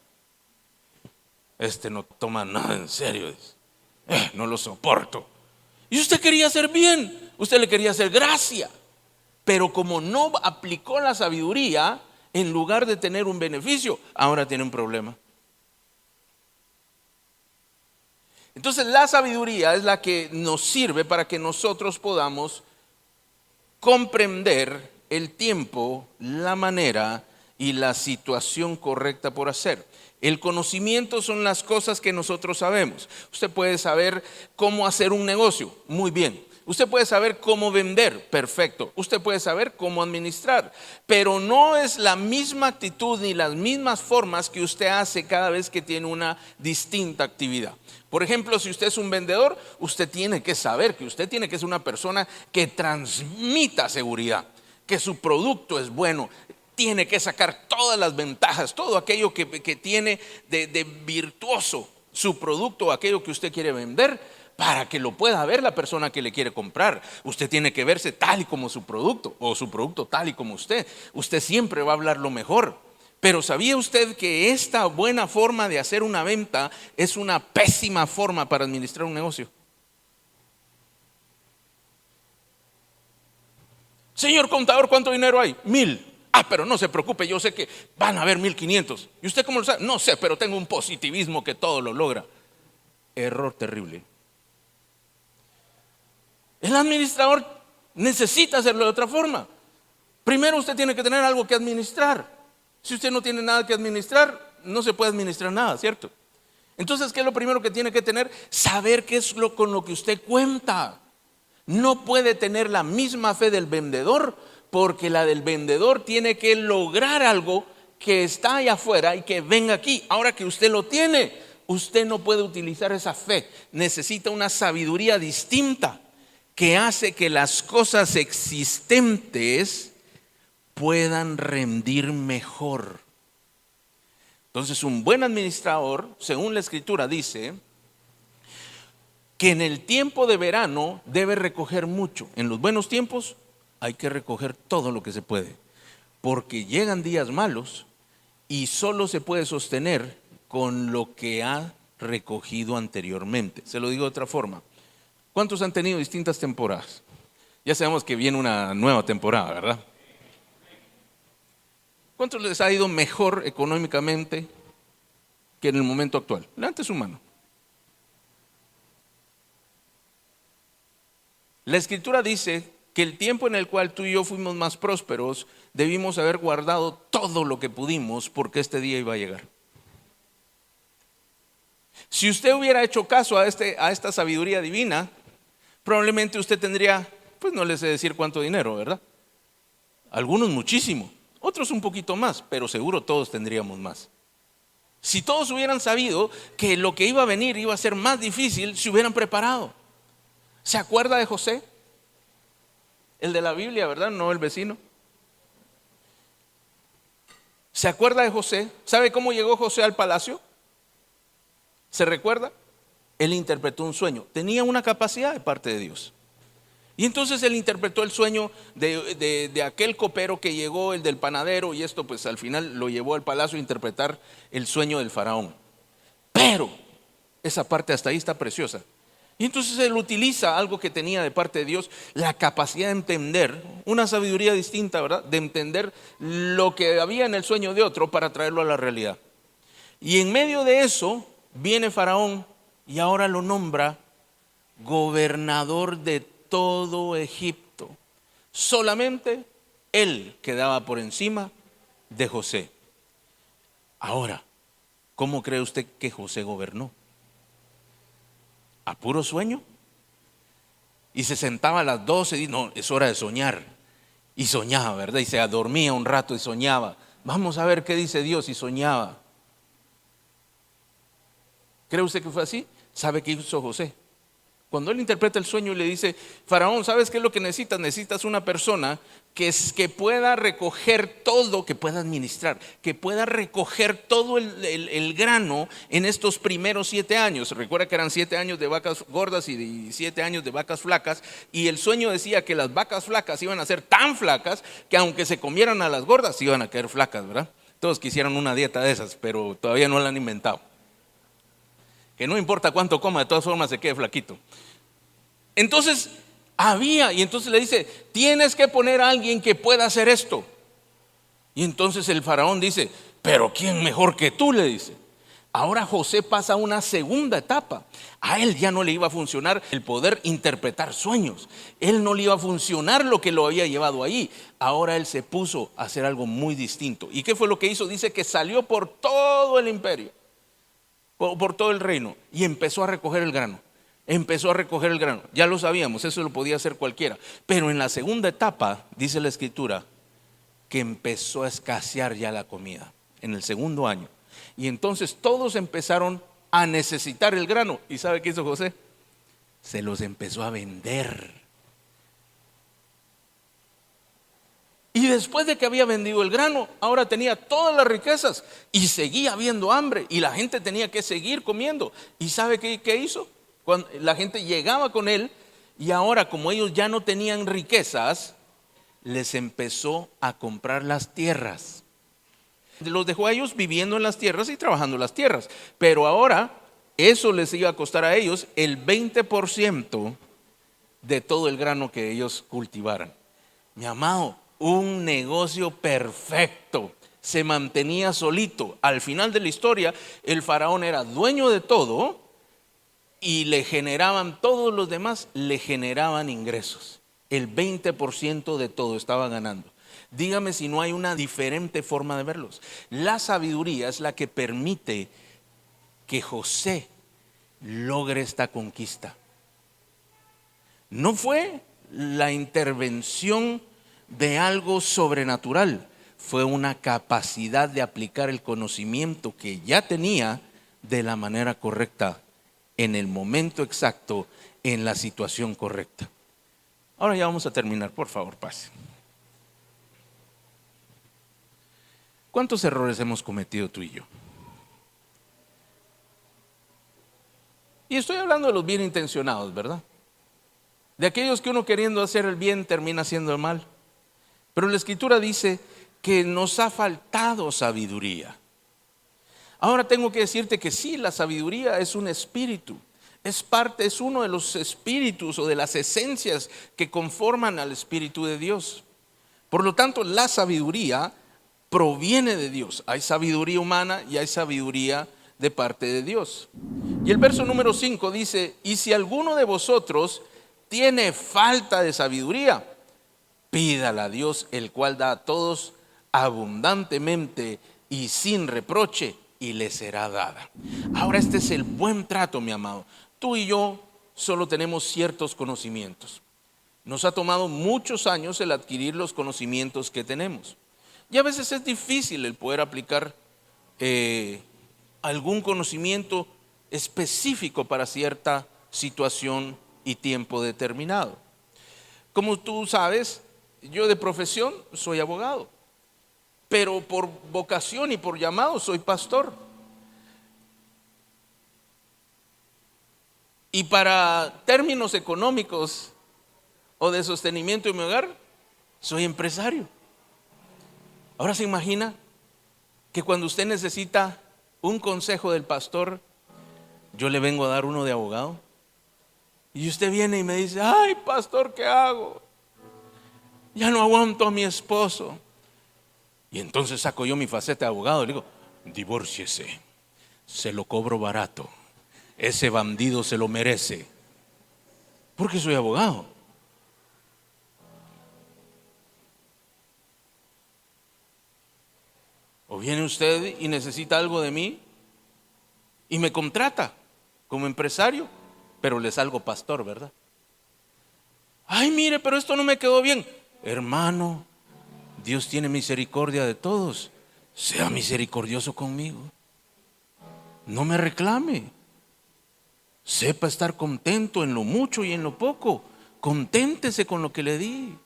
Speaker 1: Este no toma nada en serio, no lo soporto. Y usted quería hacer bien, usted le quería hacer gracia, pero como no aplicó la sabiduría, en lugar de tener un beneficio, ahora tiene un problema. Entonces la sabiduría es la que nos sirve para que nosotros podamos comprender el tiempo, la manera y la situación correcta por hacer. El conocimiento son las cosas que nosotros sabemos. Usted puede saber cómo hacer un negocio, muy bien. Usted puede saber cómo vender, perfecto. Usted puede saber cómo administrar, pero no es la misma actitud ni las mismas formas que usted hace cada vez que tiene una distinta actividad. Por ejemplo, si usted es un vendedor, usted tiene que saber que usted tiene que ser una persona que transmita seguridad, que su producto es bueno. Tiene que sacar todas las ventajas, todo aquello que tiene de virtuoso su producto, aquello que usted quiere vender, para que lo pueda ver la persona que le quiere comprar. Usted tiene que verse tal y como su producto, o su producto tal y como usted. Usted siempre va a hablar lo mejor. Pero ¿sabía usted que esta buena forma de hacer una venta es una pésima forma para administrar un negocio? Señor contador, ¿cuánto dinero hay? 1,000. Pero no se preocupe, yo sé que van a haber 1,500. ¿Y usted cómo lo sabe? No sé, pero tengo un positivismo que todo lo logra. Error terrible. El administrador necesita hacerlo de otra forma. Primero usted tiene que tener algo que administrar. Si usted no tiene nada que administrar, no se puede administrar nada, ¿cierto? Entonces, ¿qué es lo primero que tiene que tener? Saber qué es con lo que usted cuenta. No puede tener la misma fe del vendedor, porque la del vendedor tiene que lograr algo que está allá afuera y que venga aquí. Ahora que usted lo tiene, usted no puede utilizar esa fe. Necesita una sabiduría distinta que hace que las cosas existentes puedan rendir mejor. Entonces, un buen administrador, según la Escritura, dice que en el tiempo de verano debe recoger mucho. En los buenos tiempos hay que recoger todo lo que se puede, porque llegan días malos y solo se puede sostener con lo que ha recogido anteriormente. Se lo digo de otra forma. ¿Cuántos han tenido distintas temporadas? Ya sabemos que viene una nueva temporada, ¿verdad? ¿Cuántos les ha ido mejor económicamente que en el momento actual? Levante su mano. La Escritura dice que el tiempo en el cual tú y yo fuimos más prósperos, debimos haber guardado todo lo que pudimos, porque este día iba a llegar. Si usted hubiera hecho caso a esta sabiduría divina, probablemente usted tendría, pues no les sé decir cuánto dinero, ¿verdad? Algunos muchísimo, otros un poquito más, pero seguro todos tendríamos más. Si todos hubieran sabido que lo que iba a venir iba a ser más difícil, se hubieran preparado. ¿Se acuerda de José? El de la Biblia, ¿verdad? No el vecino. ¿Se acuerda de José? ¿Sabe cómo llegó José al palacio? ¿Se recuerda? Él interpretó un sueño. Tenía una capacidad de parte de Dios. Y entonces él interpretó el sueño de aquel copero que llegó, el del panadero, y esto pues al final lo llevó al palacio a interpretar el sueño del faraón. Pero esa parte hasta ahí está preciosa. Y entonces él utiliza algo que tenía de parte de Dios, la capacidad de entender, una sabiduría distinta, ¿verdad? De entender lo que había en el sueño de otro para traerlo a la realidad. Y en medio de eso viene Faraón y ahora lo nombra gobernador de todo Egipto. Solamente él quedaba por encima de José. Ahora, ¿cómo cree usted que José gobernó? ¿A puro sueño? Y se sentaba a las 12 y no, es hora de soñar. Y soñaba, ¿verdad? Y se dormía un rato y soñaba. Vamos a ver qué dice Dios, y soñaba. ¿Cree usted que fue así? ¿Sabe qué hizo José? Cuando él interpreta el sueño y le dice, Faraón, ¿sabes qué es lo que necesitas? Necesitas una persona que pueda recoger todo, que pueda administrar, que pueda recoger todo el grano en estos primeros 7 años. Recuerda que eran 7 años de vacas gordas y 7 años de vacas flacas. Y el sueño decía que las vacas flacas iban a ser tan flacas que aunque se comieran a las gordas, iban a caer flacas, ¿verdad? Todos quisieran una dieta de esas, pero todavía no la han inventado. Que no importa cuánto coma, de todas formas se quede flaquito. Entonces y entonces le dice, tienes que poner a alguien que pueda hacer esto. Y entonces el faraón dice, pero ¿quién mejor que tú? Le dice. Ahora José pasa a una segunda etapa. A él ya no le iba a funcionar el poder interpretar sueños. Él no le iba a funcionar lo que lo había llevado ahí. Ahora él se puso a hacer algo muy distinto. ¿Y qué fue lo que hizo? Dice que salió por todo el imperio, por todo el reino, y empezó a recoger el grano. Empezó a recoger el grano. Ya lo sabíamos, eso lo podía hacer cualquiera. Pero en la segunda etapa, dice la Escritura, que empezó a escasear ya la comida. En el segundo año. Y entonces todos empezaron a necesitar el grano. ¿Y sabe qué hizo José? Se los empezó a vender. Y después de que había vendido el grano, ahora tenía todas las riquezas y seguía habiendo hambre y la gente tenía que seguir comiendo. ¿Y sabe qué hizo? Cuando la gente llegaba con él, y ahora como ellos ya no tenían riquezas, les empezó a comprar las tierras. Los dejó a ellos viviendo en las tierras y trabajando en las tierras. Pero ahora eso les iba a costar a ellos el 20% de todo el grano que ellos cultivaran. Mi amado, un negocio perfecto. Se mantenía solito. Al final de la historia, el faraón era dueño de todo, y le generaban, todos los demás le generaban ingresos. El 20% de todo estaba ganando. Dígame si no hay una diferente forma de verlos. La sabiduría es la que permite que José logre esta conquista. No fue la intervención de algo sobrenatural, fue una capacidad de aplicar el conocimiento que ya tenía de la manera correcta, en el momento exacto, en la situación correcta. Ahora ya vamos a terminar, por favor, pase. ¿Cuántos errores hemos cometido tú y yo? Y estoy hablando de los bien intencionados, ¿verdad? De aquellos que uno queriendo hacer el bien termina haciendo el mal. Pero la Escritura dice que nos ha faltado sabiduría. Ahora tengo que decirte que sí, la sabiduría es un espíritu. Es uno de los espíritus o de las esencias que conforman al Espíritu de Dios. Por lo tanto, la sabiduría proviene de Dios. Hay sabiduría humana y hay sabiduría de parte de Dios. Y el verso número 5 dice: y si alguno de vosotros tiene falta de sabiduría, pídala a Dios, el cual da a todos abundantemente y sin reproche, y le será dada. Ahora este es el buen trato, mi amado. Tú y yo solo tenemos ciertos conocimientos. Nos ha tomado muchos años el adquirir los conocimientos que tenemos. Y a veces es difícil el poder aplicar algún conocimiento específico para cierta situación y tiempo determinado. Como tú sabes, yo de profesión soy abogado, pero por vocación y por llamado soy pastor. Y para términos económicos o de sostenimiento de mi hogar, soy empresario. Ahora se imagina que cuando usted necesita un consejo del pastor, yo le vengo a dar uno de abogado. Y usted viene y me dice: ay, pastor, ¿qué hago? Ya no aguanto a mi esposo. Y entonces saco yo mi faceta de abogado y le digo: divórciese, se lo cobro barato, ese bandido se lo merece, porque soy abogado. O viene usted y necesita algo de mí y me contrata como empresario, pero le salgo pastor, ¿verdad? Ay, mire, pero esto no me quedó bien. Hermano, Dios tiene misericordia de todos. Sea misericordioso conmigo. No me reclame. Sepa estar contento en lo mucho y en lo poco. Conténtese con lo que le di.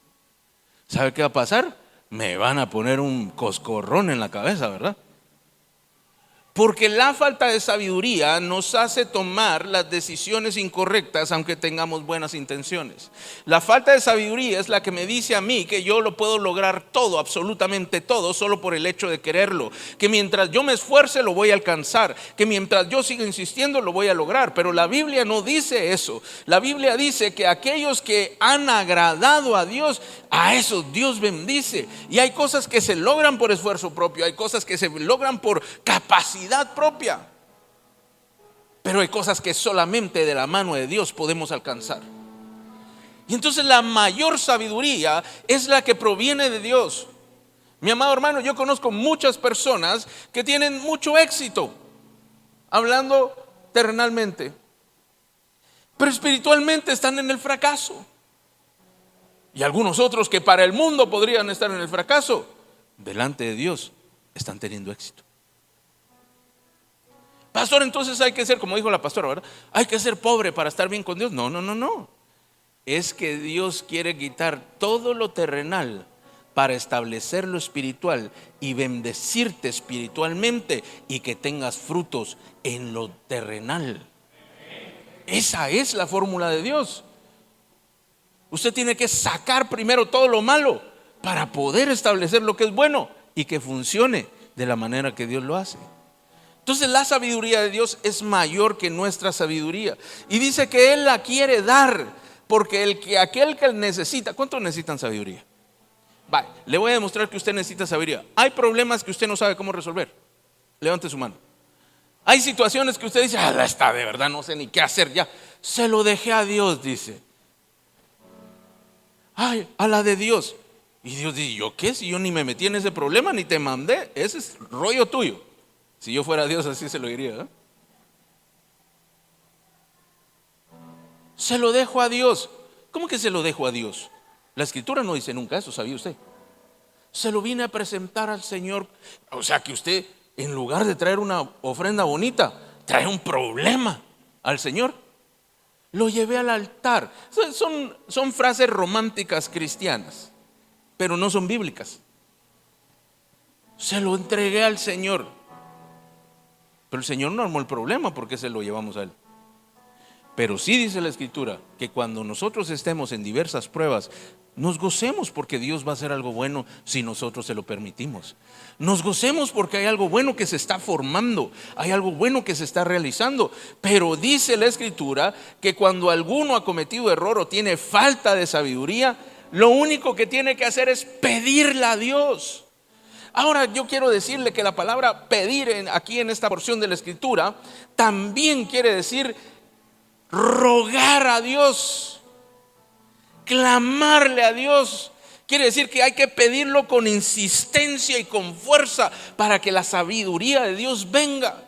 Speaker 1: ¿Sabe qué va a pasar? Me van a poner un coscorrón en la cabeza, ¿verdad? Porque la falta de sabiduría nos hace tomar las decisiones incorrectas aunque tengamos buenas intenciones. La falta de sabiduría es la que me dice a mí que yo lo puedo lograr todo, absolutamente todo, solo por el hecho de quererlo. Que mientras yo me esfuerce lo voy a alcanzar. Que mientras yo siga insistiendo lo voy a lograr. Pero la Biblia no dice eso. La Biblia dice que aquellos que han agradado a Dios, a esos Dios bendice. Y hay cosas que se logran por esfuerzo propio. Hay cosas que se logran por capacidad propia, pero hay cosas que solamente de la mano de Dios podemos alcanzar. Y entonces la mayor sabiduría es la que proviene de Dios. Mi amado hermano, yo conozco muchas personas que tienen mucho éxito, hablando terrenalmente, pero espiritualmente están en el fracaso. Y algunos otros que para el mundo podrían estar en el fracaso, delante de Dios están teniendo éxito. Pastor, entonces hay que ser, como dijo la pastora, ¿verdad? Hay que ser pobre para estar bien con Dios. No. Es que Dios quiere quitar todo lo terrenal para establecer lo espiritual y bendecirte espiritualmente y que tengas frutos en lo terrenal. Esa es la fórmula de Dios. Usted tiene que sacar primero todo lo malo para poder establecer lo que es bueno y que funcione de la manera que Dios lo hace. Entonces la sabiduría de Dios es mayor que nuestra sabiduría. Y dice que Él la quiere dar, porque aquel que necesita. ¿Cuántos necesitan sabiduría? Le voy a demostrar que usted necesita sabiduría. Hay problemas que usted no sabe cómo resolver. Levante su mano. Hay situaciones que usted dice, está de verdad, no sé ni qué hacer ya. Se lo dejé a Dios, dice. Ay, a la de Dios. Y Dios dice, ¿yo qué? Si yo ni me metí en ese problema, ni te mandé. Ese es rollo tuyo. Si yo fuera Dios, así se lo diría, ¿eh? Se lo dejo a Dios. ¿Cómo que se lo dejo a Dios? La escritura no dice nunca eso, ¿sabía usted? Se lo vine a presentar al Señor. O sea que usted, en lugar de traer una ofrenda bonita, trae un problema al Señor. Lo llevé al altar. Son frases románticas cristianas, pero no son bíblicas. Se lo entregué al Señor. Pero el Señor no armó el problema porque se lo llevamos a Él. Pero sí dice la escritura que cuando nosotros estemos en diversas pruebas, nos gocemos porque Dios va a hacer algo bueno si nosotros se lo permitimos. Nos gocemos porque hay algo bueno que se está formando, hay algo bueno que se está realizando. Pero dice la escritura que cuando alguno ha cometido error o tiene falta de sabiduría, lo único que tiene que hacer es pedirla a Dios. Ahora yo quiero decirle que la palabra pedir aquí en esta porción de la escritura también quiere decir rogar a Dios, clamarle a Dios. Quiere decir que hay que pedirlo con insistencia y con fuerza para que la sabiduría de Dios venga.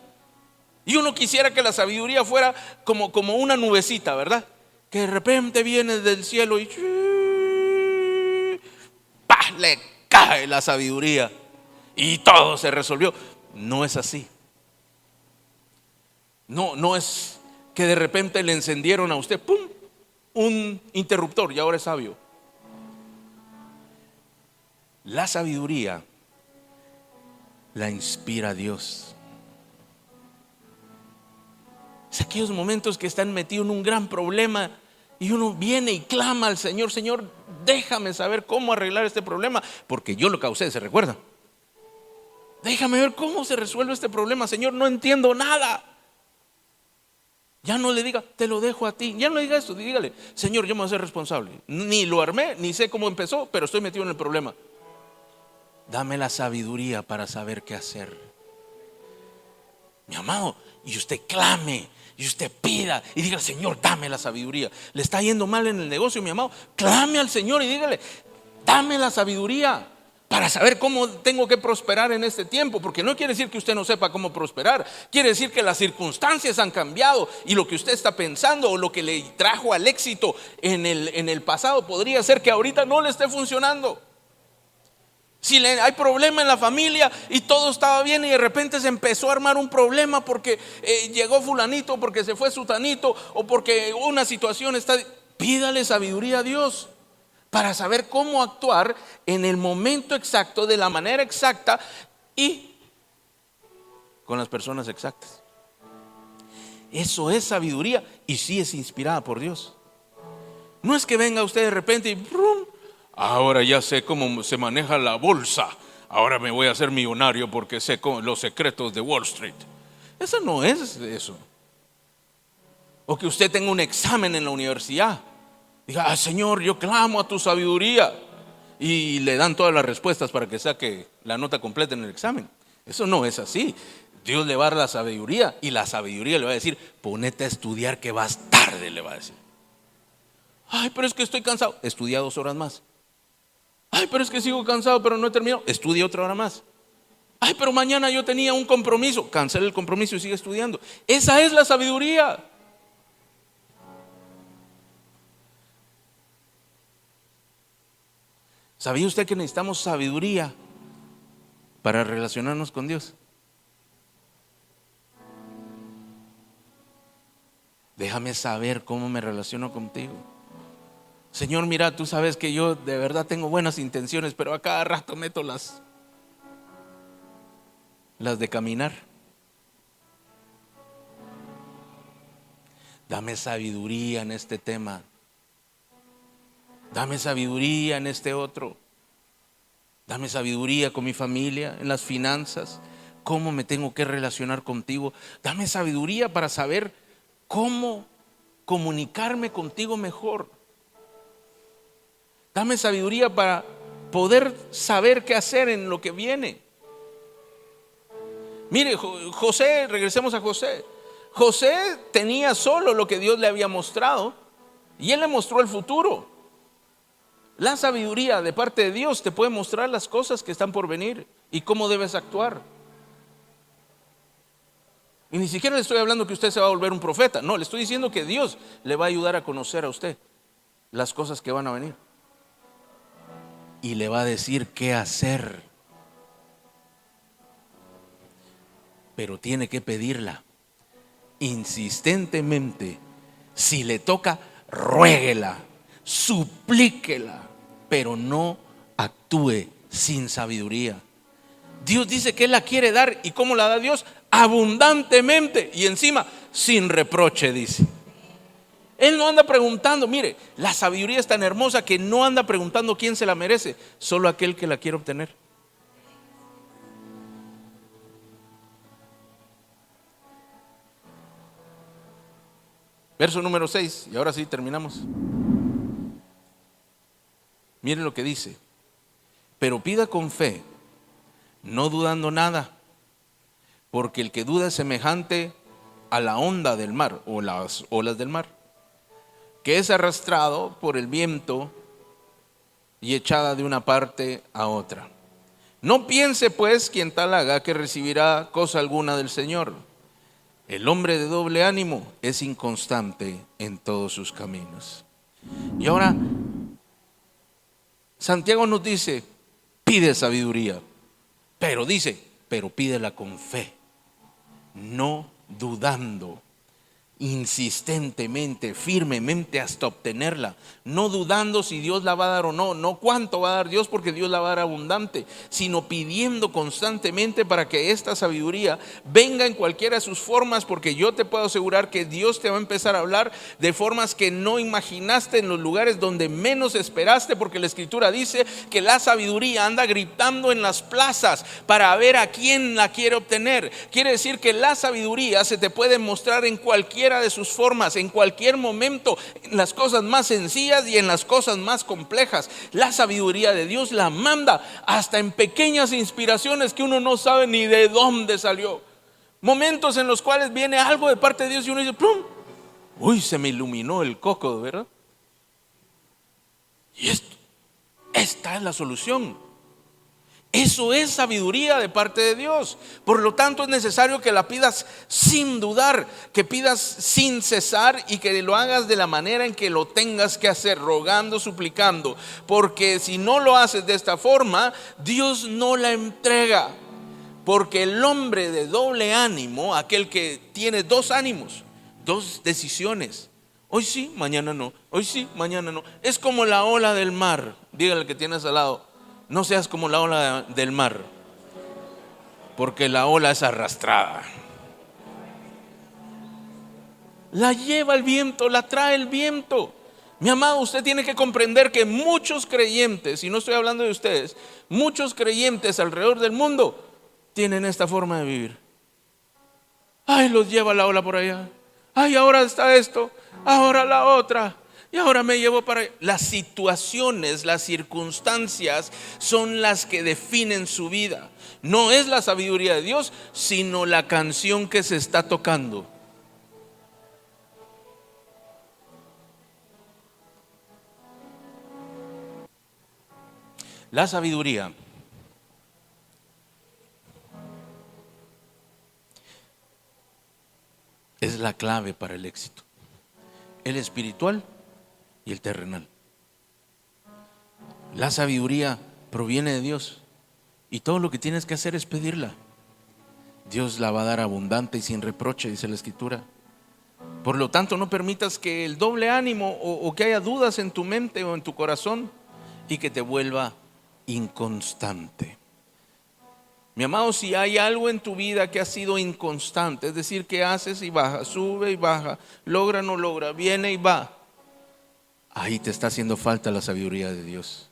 Speaker 1: Y uno quisiera que la sabiduría fuera como una nubecita, ¿verdad? Que de repente viene del cielo y ¡pah!, le cae la sabiduría y todo se resolvió. No es así. No es que de repente le encendieron a usted, ¡pum!, un interruptor y ahora es sabio. La sabiduría la inspira Dios. Es aquellos momentos que están metidos en un gran problema y uno viene y clama al Señor: Señor, déjame saber cómo arreglar este problema, porque yo lo causé, ¿se recuerda? Déjame ver cómo se resuelve este problema, Señor, no entiendo nada. Ya no le diga, te lo dejo a ti. Ya no le diga esto, dígale, Señor, yo me voy a ser responsable. Ni lo armé, ni sé cómo empezó, pero estoy metido en el problema. Dame la sabiduría para saber qué hacer. Mi amado, y usted clame, y usted pida, y diga: Señor, dame la sabiduría. Le está yendo mal en el negocio, mi amado, clame al Señor y dígale: dame la sabiduría para saber cómo tengo que prosperar en este tiempo. Porque no quiere decir que usted no sepa cómo prosperar. Quiere decir que las circunstancias han cambiado y lo que usted está pensando o lo que le trajo al éxito en el pasado podría ser que ahorita no le esté funcionando. Si hay problema en la familia y todo estaba bien y de repente se empezó a armar un problema porque llegó fulanito, porque se fue sutanito o porque una situación está... Pídale sabiduría a Dios para saber cómo actuar en el momento exacto, de la manera exacta y con las personas exactas. Eso es sabiduría y sí es inspirada por Dios. No es que venga usted de repente y ¡brum!, ahora ya sé cómo se maneja la bolsa, ahora me voy a hacer millonario porque sé los secretos de Wall Street. Eso no es eso. O que usted tenga un examen en la universidad, diga: Señor, yo clamo a tu sabiduría, y le dan todas las respuestas para que saque la nota completa en el examen. Eso no es así. Dios le va a dar la sabiduría y la sabiduría le va a decir: ponete a estudiar que vas tarde, le va a decir. Ay, pero es que estoy cansado. Estudia 2 horas más. Ay, pero es que sigo cansado, pero no he terminado. Estudia 1 hora más. Ay, pero mañana yo tenía un compromiso. Cancela el compromiso y sigue estudiando. Esa es la sabiduría. ¿Sabía usted que necesitamos sabiduría para relacionarnos con Dios? Déjame saber cómo me relaciono contigo. Señor, mira, tú sabes que yo de verdad tengo buenas intenciones, pero a cada rato meto las de caminar. Dame sabiduría en este tema. Dame sabiduría en este otro. Dame sabiduría con mi familia, en las finanzas. ¿Cómo me tengo que relacionar contigo? Dame sabiduría para saber cómo comunicarme contigo mejor. Dame sabiduría para poder saber qué hacer en lo que viene. Mire, José, regresemos a José. José tenía solo lo que Dios le había mostrado y él le mostró el futuro. La sabiduría de parte de Dios te puede mostrar las cosas que están por venir y cómo debes actuar. Y ni siquiera le estoy hablando que usted se va a volver un profeta. No, le estoy diciendo que Dios le va a ayudar a conocer a usted las cosas que van a venir. Y le va a decir qué hacer. Pero tiene que pedirla insistentemente. Si le toca, ruéguela, suplíquela, pero no actúe sin sabiduría. Dios dice que Él la quiere dar. ¿Y cómo la da Dios? Abundantemente y encima sin reproche, dice. Él no anda preguntando. Mire, la sabiduría es tan hermosa que no anda preguntando quién se la merece, solo aquel que la quiere obtener. Verso número 6, y ahora sí terminamos. Miren lo que dice: pero pida con fe, no dudando nada, porque el que duda es semejante a la onda del mar o las olas del mar, que es arrastrado por el viento y echada de una parte a otra. No piense pues quien tal haga que recibirá cosa alguna del Señor. El hombre de doble ánimo es inconstante en todos sus caminos. Y ahora Santiago nos dice: pide sabiduría, pero dice, pero pídela con fe, no dudando, insistentemente, firmemente hasta obtenerla, no dudando si Dios la va a dar o no, no cuánto va a dar Dios porque Dios la va a dar abundante, sino pidiendo constantemente para que esta sabiduría venga en cualquiera de sus formas, porque yo te puedo asegurar que Dios te va a empezar a hablar de formas que no imaginaste, en los lugares donde menos esperaste, porque la Escritura dice que la sabiduría anda gritando en las plazas para ver a quién la quiere obtener. Quiere decir que la sabiduría se te puede mostrar en cualquiera de sus formas, en cualquier momento, en las cosas más sencillas y en las cosas más complejas. La sabiduría de Dios la manda hasta en pequeñas inspiraciones que uno no sabe ni de dónde salió. Momentos en los cuales viene algo de parte de Dios y uno dice: ¡plum! Uy, se me iluminó el coco, ¿verdad? Y esta es la solución. Eso es sabiduría de parte de Dios. Por lo tanto, es necesario que la pidas sin dudar, que pidas sin cesar y que lo hagas de la manera en que lo tengas que hacer, rogando, suplicando. Porque si no lo haces de esta forma, Dios no la entrega. Porque el hombre de doble ánimo, aquel que tiene dos ánimos, dos decisiones, hoy sí, mañana no, hoy sí, mañana no, es como la ola del mar. Dígale al que tienes al lado: no seas como la ola del mar, porque la ola es arrastrada. La lleva el viento, la trae el viento. Mi amado, usted tiene que comprender que muchos creyentes, y no estoy hablando de ustedes, muchos creyentes alrededor del mundo tienen esta forma de vivir. Ay, los lleva la ola por allá. Ay, ahora está esto, ahora la otra. Y ahora me llevo para... Las situaciones, las circunstancias son las que definen su vida. No es la sabiduría de Dios, sino la canción que se está tocando. La sabiduría es la clave para el éxito. El espiritual y el terrenal. La sabiduría proviene de Dios y todo lo que tienes que hacer es pedirla. Dios la va a dar abundante y sin reproche, dice la Escritura. Por lo tanto, no permitas que el doble ánimo o que haya dudas en tu mente o en tu corazón y que te vuelva inconstante. Mi amado, si hay algo en tu vida que ha sido inconstante, es decir, que haces y baja, sube y baja, logra, no logra, viene y va, ahí te está haciendo falta la sabiduría de Dios.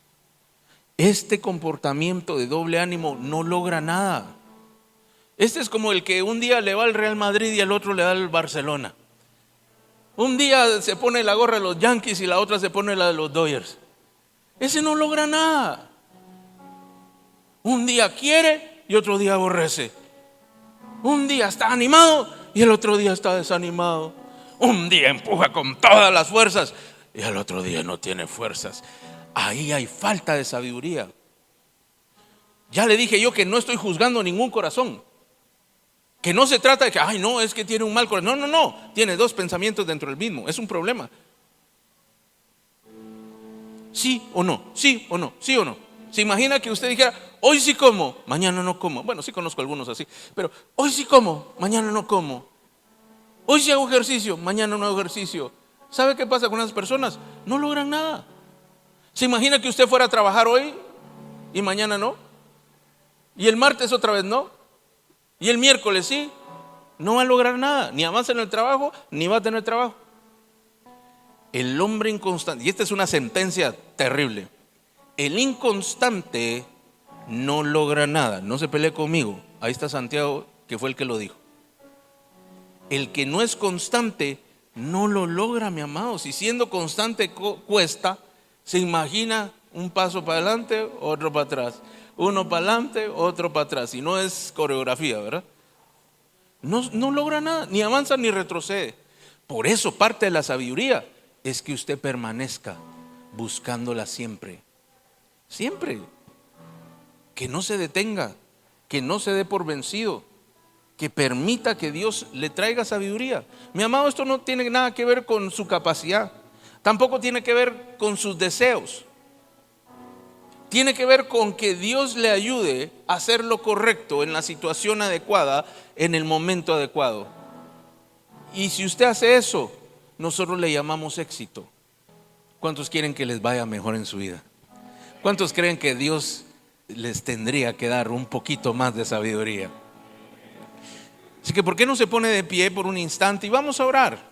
Speaker 1: Este comportamiento de doble ánimo no logra nada. Este es como el que un día le va al Real Madrid y al otro le da al Barcelona. Un día se pone la gorra de los Yankees y la otra se pone la de los Dodgers. Ese no logra nada. Un día quiere y otro día aborrece. Un día está animado y el otro día está desanimado. Un día empuja con todas las fuerzas y el otro día no tiene fuerzas. Ahí hay falta de sabiduría. Ya le dije yo que no estoy juzgando ningún corazón. Que no se trata de que, ay no, es que tiene un mal corazón. No, tiene dos pensamientos dentro del mismo. Es un problema. Sí o no, sí o no, sí o no. ¿Se imagina que usted dijera, hoy sí como, mañana no como? Bueno, sí conozco algunos así, pero hoy sí como, mañana no como. Hoy sí hago ejercicio, mañana no hago ejercicio. ¿Sabe qué pasa con esas personas? No logran nada. ¿Se imagina que usted fuera a trabajar hoy y mañana no? Y el martes otra vez no. Y el miércoles sí. No va a lograr nada, ni avanza en el trabajo, ni va a tener trabajo. El hombre inconstante, y esta es una sentencia terrible, el inconstante no logra nada. No se pelee conmigo, ahí está Santiago, que fue el que lo dijo. El que no es constante no lo logra, mi amado. Si siendo constante cuesta, se imagina un paso para adelante, otro para atrás, uno para adelante, otro para atrás, y no es coreografía, ¿verdad? No logra nada, ni avanza ni retrocede. Por eso parte de la sabiduría es que usted permanezca buscándola siempre. Siempre. Que no se detenga, que no se dé por vencido, que permita que Dios le traiga sabiduría. Mi amado, esto no tiene nada que ver con su capacidad, tampoco tiene que ver con sus deseos. Tiene que ver con que Dios le ayude a hacer lo correcto en la situación adecuada, en el momento adecuado. Y si usted hace eso, nosotros le llamamos éxito. ¿Cuántos quieren que les vaya mejor en su vida? ¿Cuántos creen que Dios les tendría que dar un poquito más de sabiduría? Así que ¿por qué no se pone de pie por un instante y vamos a orar?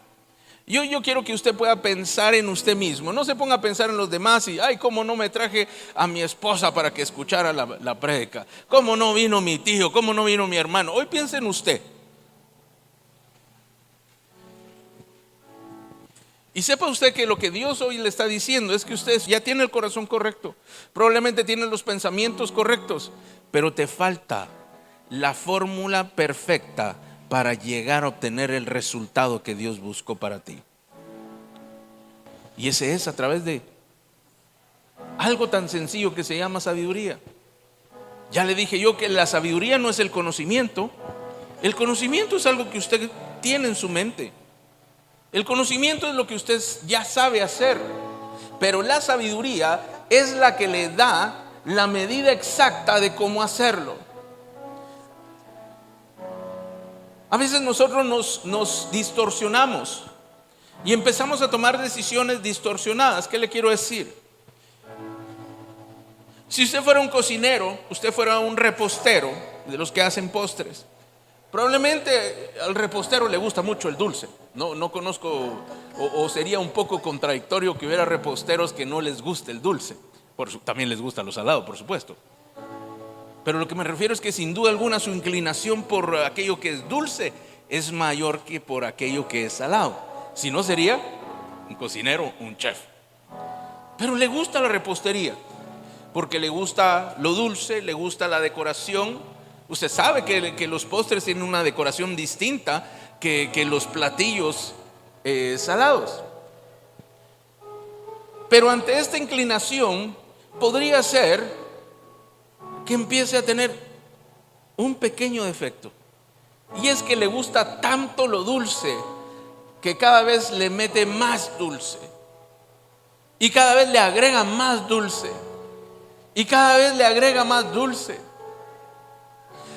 Speaker 1: Yo quiero que usted pueda pensar en usted mismo. No se ponga a pensar en los demás y, ay, cómo no me traje a mi esposa para que escuchara la prédica. Cómo no vino mi tío, cómo no vino mi hermano. Hoy piense en usted. Y sepa usted que lo que Dios hoy le está diciendo es que usted ya tiene el corazón correcto. Probablemente tiene los pensamientos correctos, pero te falta la fórmula perfecta para llegar a obtener el resultado que Dios buscó para ti. Y ese es a través de algo tan sencillo que se llama sabiduría. Ya le dije yo que la sabiduría no es el conocimiento. El conocimiento es algo que usted tiene en su mente. El conocimiento es lo que usted ya sabe hacer. Pero la sabiduría es la que le da la medida exacta de cómo hacerlo. A veces nosotros nos distorsionamos y empezamos a tomar decisiones distorsionadas. ¿Qué le quiero decir? Si usted fuera un cocinero, usted fuera un repostero de los que hacen postres, probablemente al repostero le gusta mucho el dulce. No conozco, o sería un poco contradictorio que hubiera reposteros que no les guste el dulce. También les gusta lo salado, por supuesto. Pero lo que me refiero es que sin duda alguna su inclinación por aquello que es dulce es mayor que por aquello que es salado. Si no, sería un cocinero, un chef. Pero le gusta la repostería porque le gusta lo dulce, le gusta la decoración. Usted sabe que los postres tienen una decoración distinta que los platillos salados. Pero ante esta inclinación podría ser que empiece a tener un pequeño defecto, y es que le gusta tanto lo dulce que cada vez le mete más dulce, y cada vez le agrega más dulce, y cada vez le agrega más dulce.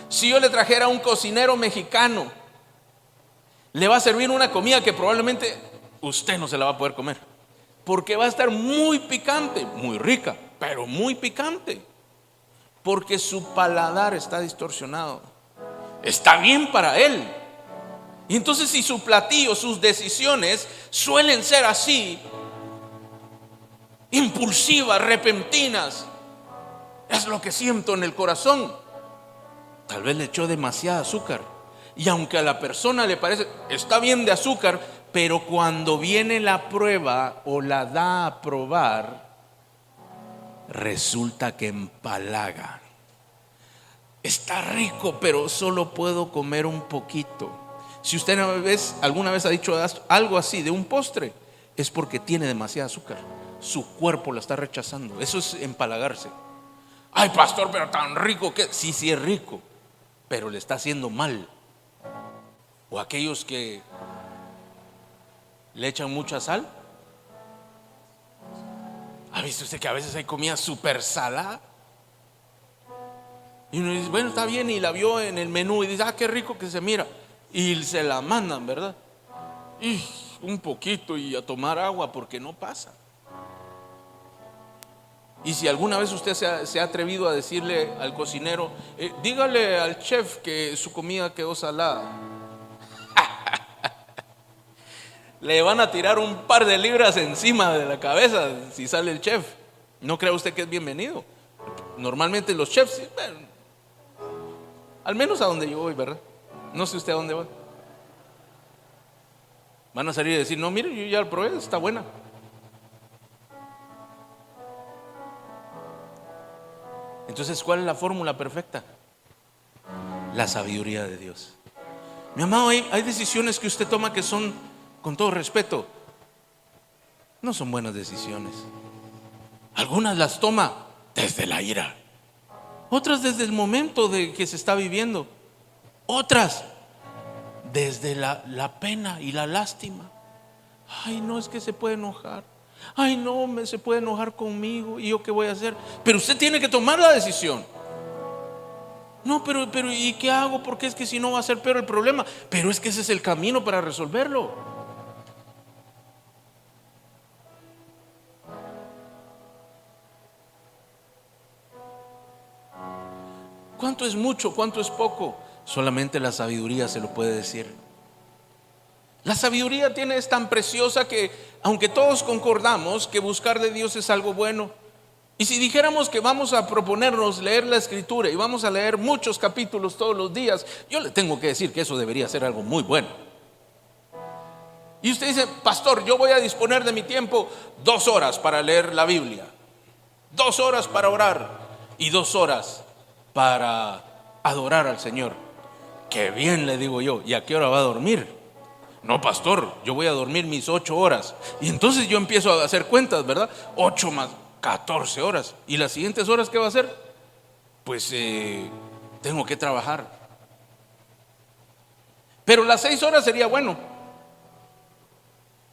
Speaker 1: Si yo le trajera a un cocinero mexicano, le va a servir una comida que probablemente usted no se la va a poder comer, porque va a estar muy picante, muy rica, pero muy picante. Porque su paladar está distorsionado. Está bien para él. Y entonces si su platillo, sus decisiones suelen ser así, impulsivas, repentinas, es lo que siento en el corazón. Tal vez le echó demasiada azúcar. Y aunque a la persona le parece, está bien de azúcar, pero cuando viene la prueba o la da a probar, resulta que empalaga. Está rico, pero solo puedo comer un poquito. Si usted alguna vez ha dicho algo así de un postre, es porque tiene demasiado azúcar. Su cuerpo la está rechazando. Eso es empalagarse. Ay, pastor, pero tan rico que... Sí, sí es rico, pero le está haciendo mal. O aquellos que le echan mucha sal. ¿Ha visto usted que a veces hay comida súper salada? Y uno dice, bueno, está bien, y la vio en el menú y dice, qué rico que se mira. Y se la mandan, ¿verdad? Y un poquito y a tomar agua porque no pasa. Y si alguna vez usted se ha atrevido a decirle al cocinero, dígale al chef que su comida quedó salada, le van a tirar un par de libras encima de la cabeza si sale el chef. ¿No cree usted que es bienvenido? Normalmente los chefs, bueno, al menos a donde yo voy, ¿verdad? No sé usted a dónde va. Van a salir y decir, no, mire, yo ya lo probé, está buena. Entonces, ¿cuál es la fórmula perfecta? La sabiduría de Dios. Mi amado, hay decisiones que usted toma que son, con todo respeto, no son buenas decisiones. Algunas las toma desde la ira, otras desde el momento de que se está viviendo, otras desde la pena y la lástima. Ay, no, es que se puede enojar. Ay, no, se puede enojar conmigo. ¿Y yo qué voy a hacer? Pero usted tiene que tomar la decisión. No, pero ¿y qué hago? Porque es que si no va a ser peor el problema. Pero es que ese es el camino para resolverlo. ¿Cuánto es mucho? ¿Cuánto es poco? Solamente la sabiduría se lo puede decir. La sabiduría es tan preciosa que, aunque todos concordamos que buscar de Dios es algo bueno, y si dijéramos que vamos a proponernos leer la Escritura y vamos a leer muchos capítulos todos los días, yo le tengo que decir que eso debería ser algo muy bueno. Y usted dice, pastor, yo voy a disponer de mi tiempo 2 horas para leer la Biblia, 2 horas para orar y 2 horas para adorar al Señor. Qué bien, le digo yo. ¿Y a qué hora va a dormir? No, pastor, yo voy a dormir mis 8 horas. Y entonces yo empiezo a hacer cuentas, ¿verdad? 8 más 14 horas. ¿Y las siguientes horas qué va a hacer? Pues tengo que trabajar. Pero las 6 horas sería bueno.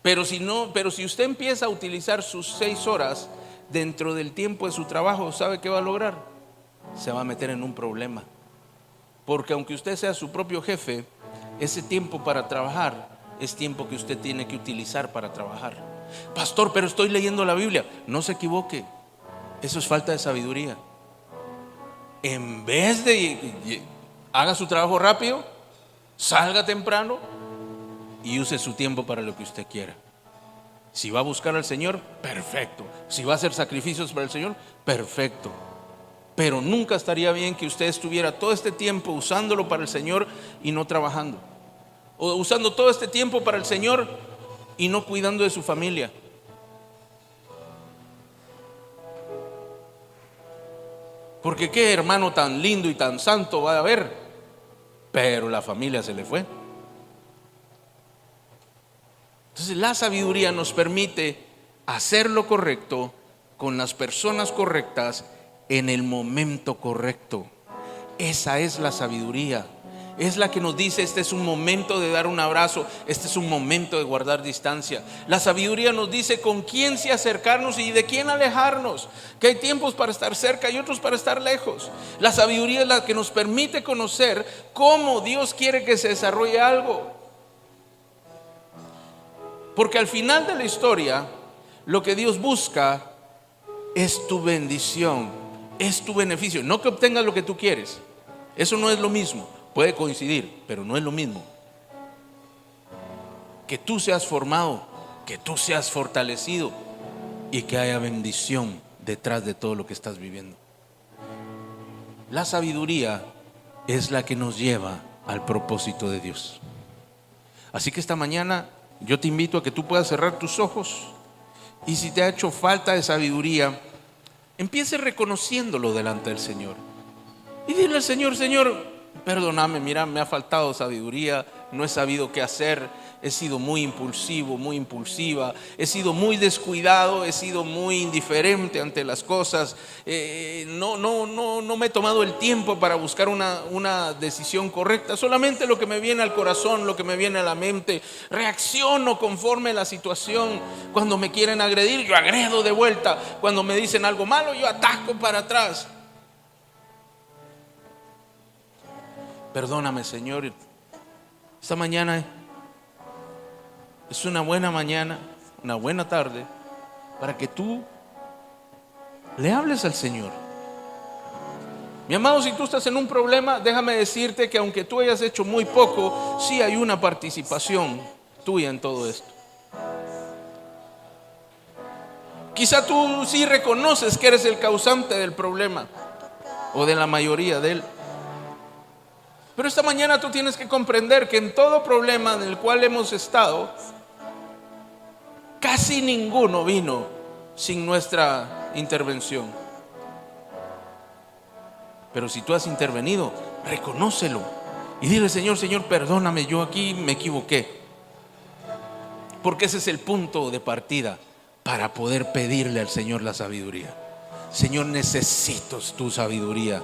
Speaker 1: Pero si usted empieza a utilizar sus 6 horas dentro del tiempo de su trabajo, ¿sabe qué va a lograr? Se va a meter en un problema. Porque aunque usted sea su propio jefe, ese tiempo para trabajar es tiempo que usted tiene que utilizar para trabajar. Pastor, pero estoy leyendo la Biblia. No se equivoque, eso es falta de sabiduría. En vez de haga su trabajo rápido, salga temprano y use su tiempo para lo que usted quiera. Si va a buscar al Señor, perfecto. Si va a hacer sacrificios para el Señor, perfecto. Pero nunca estaría bien que usted estuviera todo este tiempo usándolo para el Señor y no trabajando. O usando todo este tiempo para el Señor y no cuidando de su familia. Porque qué hermano tan lindo y tan santo va a haber, pero la familia se le fue. Entonces la sabiduría nos permite hacer lo correcto con las personas correctas en el momento correcto. Esa es la sabiduría. Es la que nos dice, este es un momento de dar un abrazo, este es un momento de guardar distancia. La sabiduría nos dice con quién sí acercarnos y de quién alejarnos, que hay tiempos para estar cerca y otros para estar lejos. La sabiduría es la que nos permite conocer cómo Dios quiere que se desarrolle algo. Porque al final de la historia, lo que Dios busca es tu bendición, es tu beneficio. No que obtengas lo que tú quieres, eso no es lo mismo. Puede coincidir, pero no es lo mismo. Que tú seas formado, que tú seas fortalecido y que haya bendición detrás de todo lo que estás viviendo. La sabiduría es la que nos lleva al propósito de Dios. Así que esta mañana yo te invito a que tú puedas cerrar tus ojos y si te ha hecho falta de sabiduría, empiece reconociéndolo delante del Señor. Y dile al Señor: Señor, perdóname, mira, me ha faltado sabiduría, no he sabido qué hacer, he sido muy impulsivo, muy impulsiva, he sido muy descuidado, he sido muy indiferente ante las cosas, no me he tomado el tiempo para buscar una decisión correcta. Solamente lo que me viene al corazón, lo que me viene a la mente, reacciono conforme a la situación. Cuando me quieren agredir, yo agredo de vuelta. Cuando me dicen algo malo, yo ataco para atrás. Perdóname, Señor. Esta mañana es una buena mañana, una buena tarde, para que tú le hables al Señor. Mi amado, si tú estás en un problema, déjame decirte que aunque tú hayas hecho muy poco, sí hay una participación tuya en todo esto. Quizá tú sí reconoces que eres el causante del problema, o de la mayoría de él. Pero esta mañana tú tienes que comprender que en todo problema en el cual hemos estado, casi ninguno vino sin nuestra intervención. Pero si tú has intervenido, reconócelo y dile: Señor, perdóname, yo aquí me equivoqué. Porque ese es el punto de partida para poder pedirle al Señor la sabiduría. Señor, necesito tu sabiduría.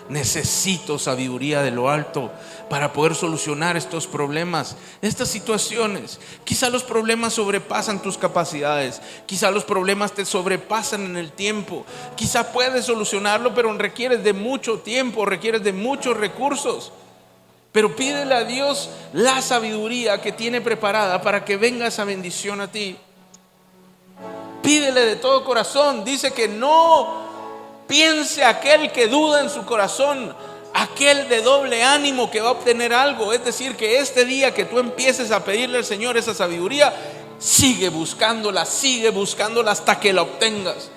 Speaker 1: Necesito sabiduría de lo alto para poder solucionar estos problemas, estas situaciones. Quizá los problemas sobrepasan tus capacidades, quizá los problemas te sobrepasan en el tiempo, quizá puedes solucionarlo, pero requieres de mucho tiempo, requieres de muchos recursos. Pero pídele a Dios la sabiduría que tiene preparada para que venga esa bendición a ti. Pídele de todo corazón. Dice que no piense aquel que duda en su corazón, aquel de doble ánimo que va a obtener algo. Es decir, que este día que tú empieces a pedirle al Señor esa sabiduría, sigue buscándola hasta que la obtengas.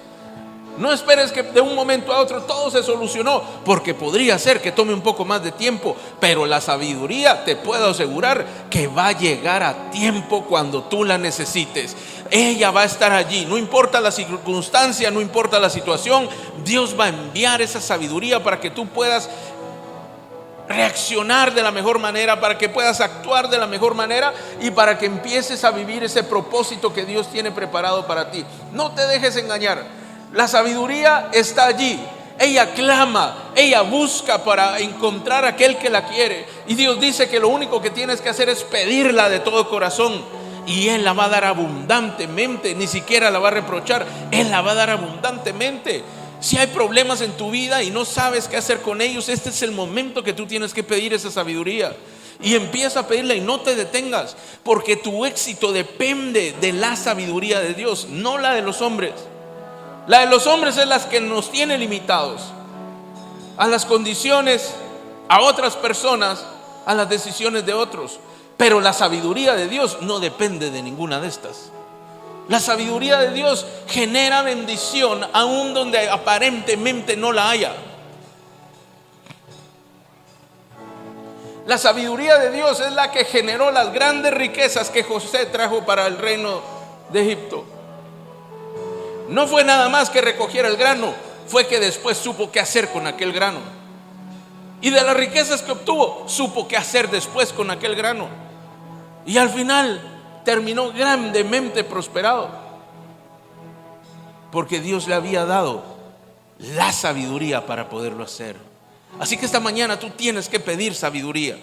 Speaker 1: No esperes que de un momento a otro todo se solucionó, porque podría ser que tome un poco más de tiempo, pero la sabiduría, te puedo asegurar que va a llegar a tiempo cuando tú la necesites. Ella va a estar allí, no importa la circunstancia, no importa la situación. Dios va a enviar esa sabiduría para que tú puedas reaccionar de la mejor manera, para que puedas actuar de la mejor manera y para que empieces a vivir ese propósito que Dios tiene preparado para ti. No te dejes engañar. La sabiduría está allí. Ella clama, ella busca para encontrar a aquel que la quiere. Y Dios dice que lo único que tienes que hacer es pedirla de todo corazón, y Él la va a dar abundantemente. Ni siquiera la va a reprochar, Él la va a dar abundantemente. Si hay problemas en tu vida y no sabes qué hacer con ellos, este es el momento que tú tienes que pedir esa sabiduría. Y empieza a pedirla y no te detengas, porque tu éxito depende de la sabiduría de Dios, no la de los hombres. La de los hombres es la que nos tiene limitados a las condiciones, a otras personas, a las decisiones de otros. Pero la sabiduría de Dios no depende de ninguna de estas. La sabiduría de Dios genera bendición aún donde aparentemente no la haya. La sabiduría de Dios es la que generó las grandes riquezas que José trajo para el reino de Egipto. No fue nada más que recogiera el grano, fue que después supo qué hacer con aquel grano. Y de las riquezas que obtuvo, supo qué hacer después con aquel grano. Y al final terminó grandemente prosperado, porque Dios le había dado la sabiduría para poderlo hacer. Así que esta mañana tú tienes que pedir sabiduría.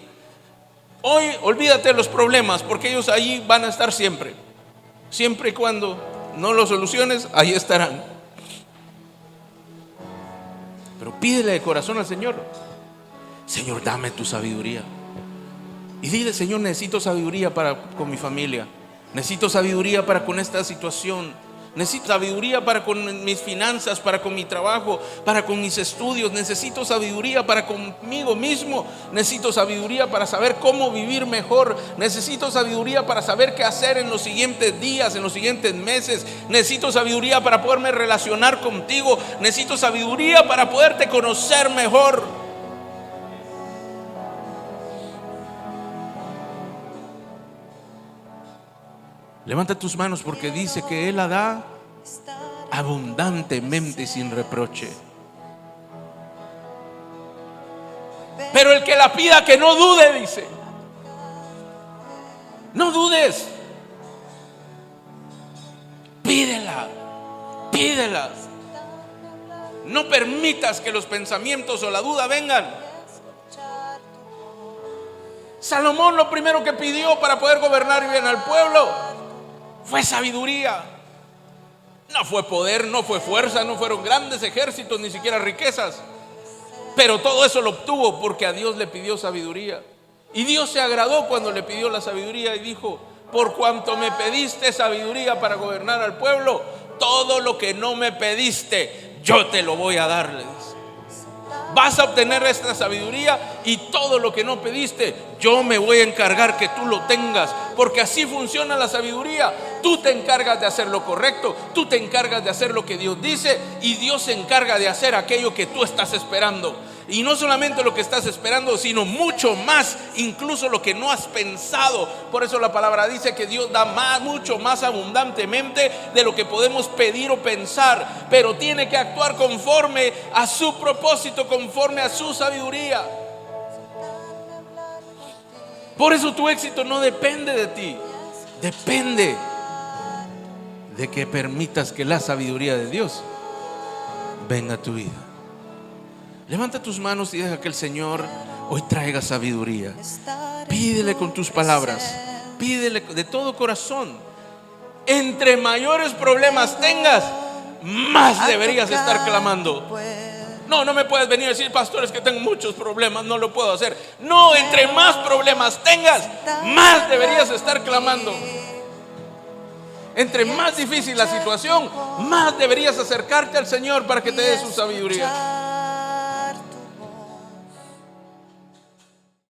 Speaker 1: Hoy olvídate de los problemas, porque ellos ahí van a estar siempre. Siempre y cuando no los soluciones, ahí estarán. Pero pídele de corazón al Señor: Señor, dame tu sabiduría. Y dile: Señor, necesito sabiduría para con mi familia, necesito sabiduría para con esta situación, necesito sabiduría para con mis finanzas, para con mi trabajo, para con mis estudios, necesito sabiduría para conmigo mismo, necesito sabiduría para saber cómo vivir mejor, necesito sabiduría para saber qué hacer en los siguientes días, en los siguientes meses, necesito sabiduría para poderme relacionar contigo, necesito sabiduría para poderte conocer mejor. Levanta tus manos, porque dice que Él la da abundantemente y sin reproche. Pero el que la pida, que no dude, dice. No dudes. Pídela, pídela. No permitas que los pensamientos o la duda vengan. Salomón lo primero que pidió para poder gobernar bien al pueblo fue sabiduría. No fue poder, no fue fuerza, no fueron grandes ejércitos, ni siquiera riquezas. Pero todo eso lo obtuvo porque a Dios le pidió sabiduría. Y Dios se agradó cuando le pidió la sabiduría y dijo: por cuanto me pediste sabiduría para gobernar al pueblo, todo lo que no me pediste, yo te lo voy a dar, le dice. Vas a obtener esta sabiduría y todo lo que no pediste, yo me voy a encargar que tú lo tengas. Porque así funciona la sabiduría. Tú te encargas de hacer lo correcto, tú te encargas de hacer lo que Dios dice, y Dios se encarga de hacer aquello que tú estás esperando. Y no solamente lo que estás esperando, sino mucho más, incluso lo que no has pensado. Por eso la palabra dice que Dios da más, mucho más abundantemente de lo que podemos pedir o pensar. Pero tiene que actuar conforme a su propósito, conforme a su sabiduría. Por eso tu éxito no depende de ti, depende de que permitas que la sabiduría de Dios venga a tu vida. Levanta tus manos y deja que el Señor hoy traiga sabiduría. Pídele con tus palabras, pídele de todo corazón. Entre mayores problemas tengas, más deberías estar clamando. No me puedes venir a decir: pastor, es que tengo muchos problemas, no lo puedo hacer. No, entre más problemas tengas, más deberías estar clamando. Entre más difícil la situación, más deberías acercarte al Señor para que te dé su sabiduría.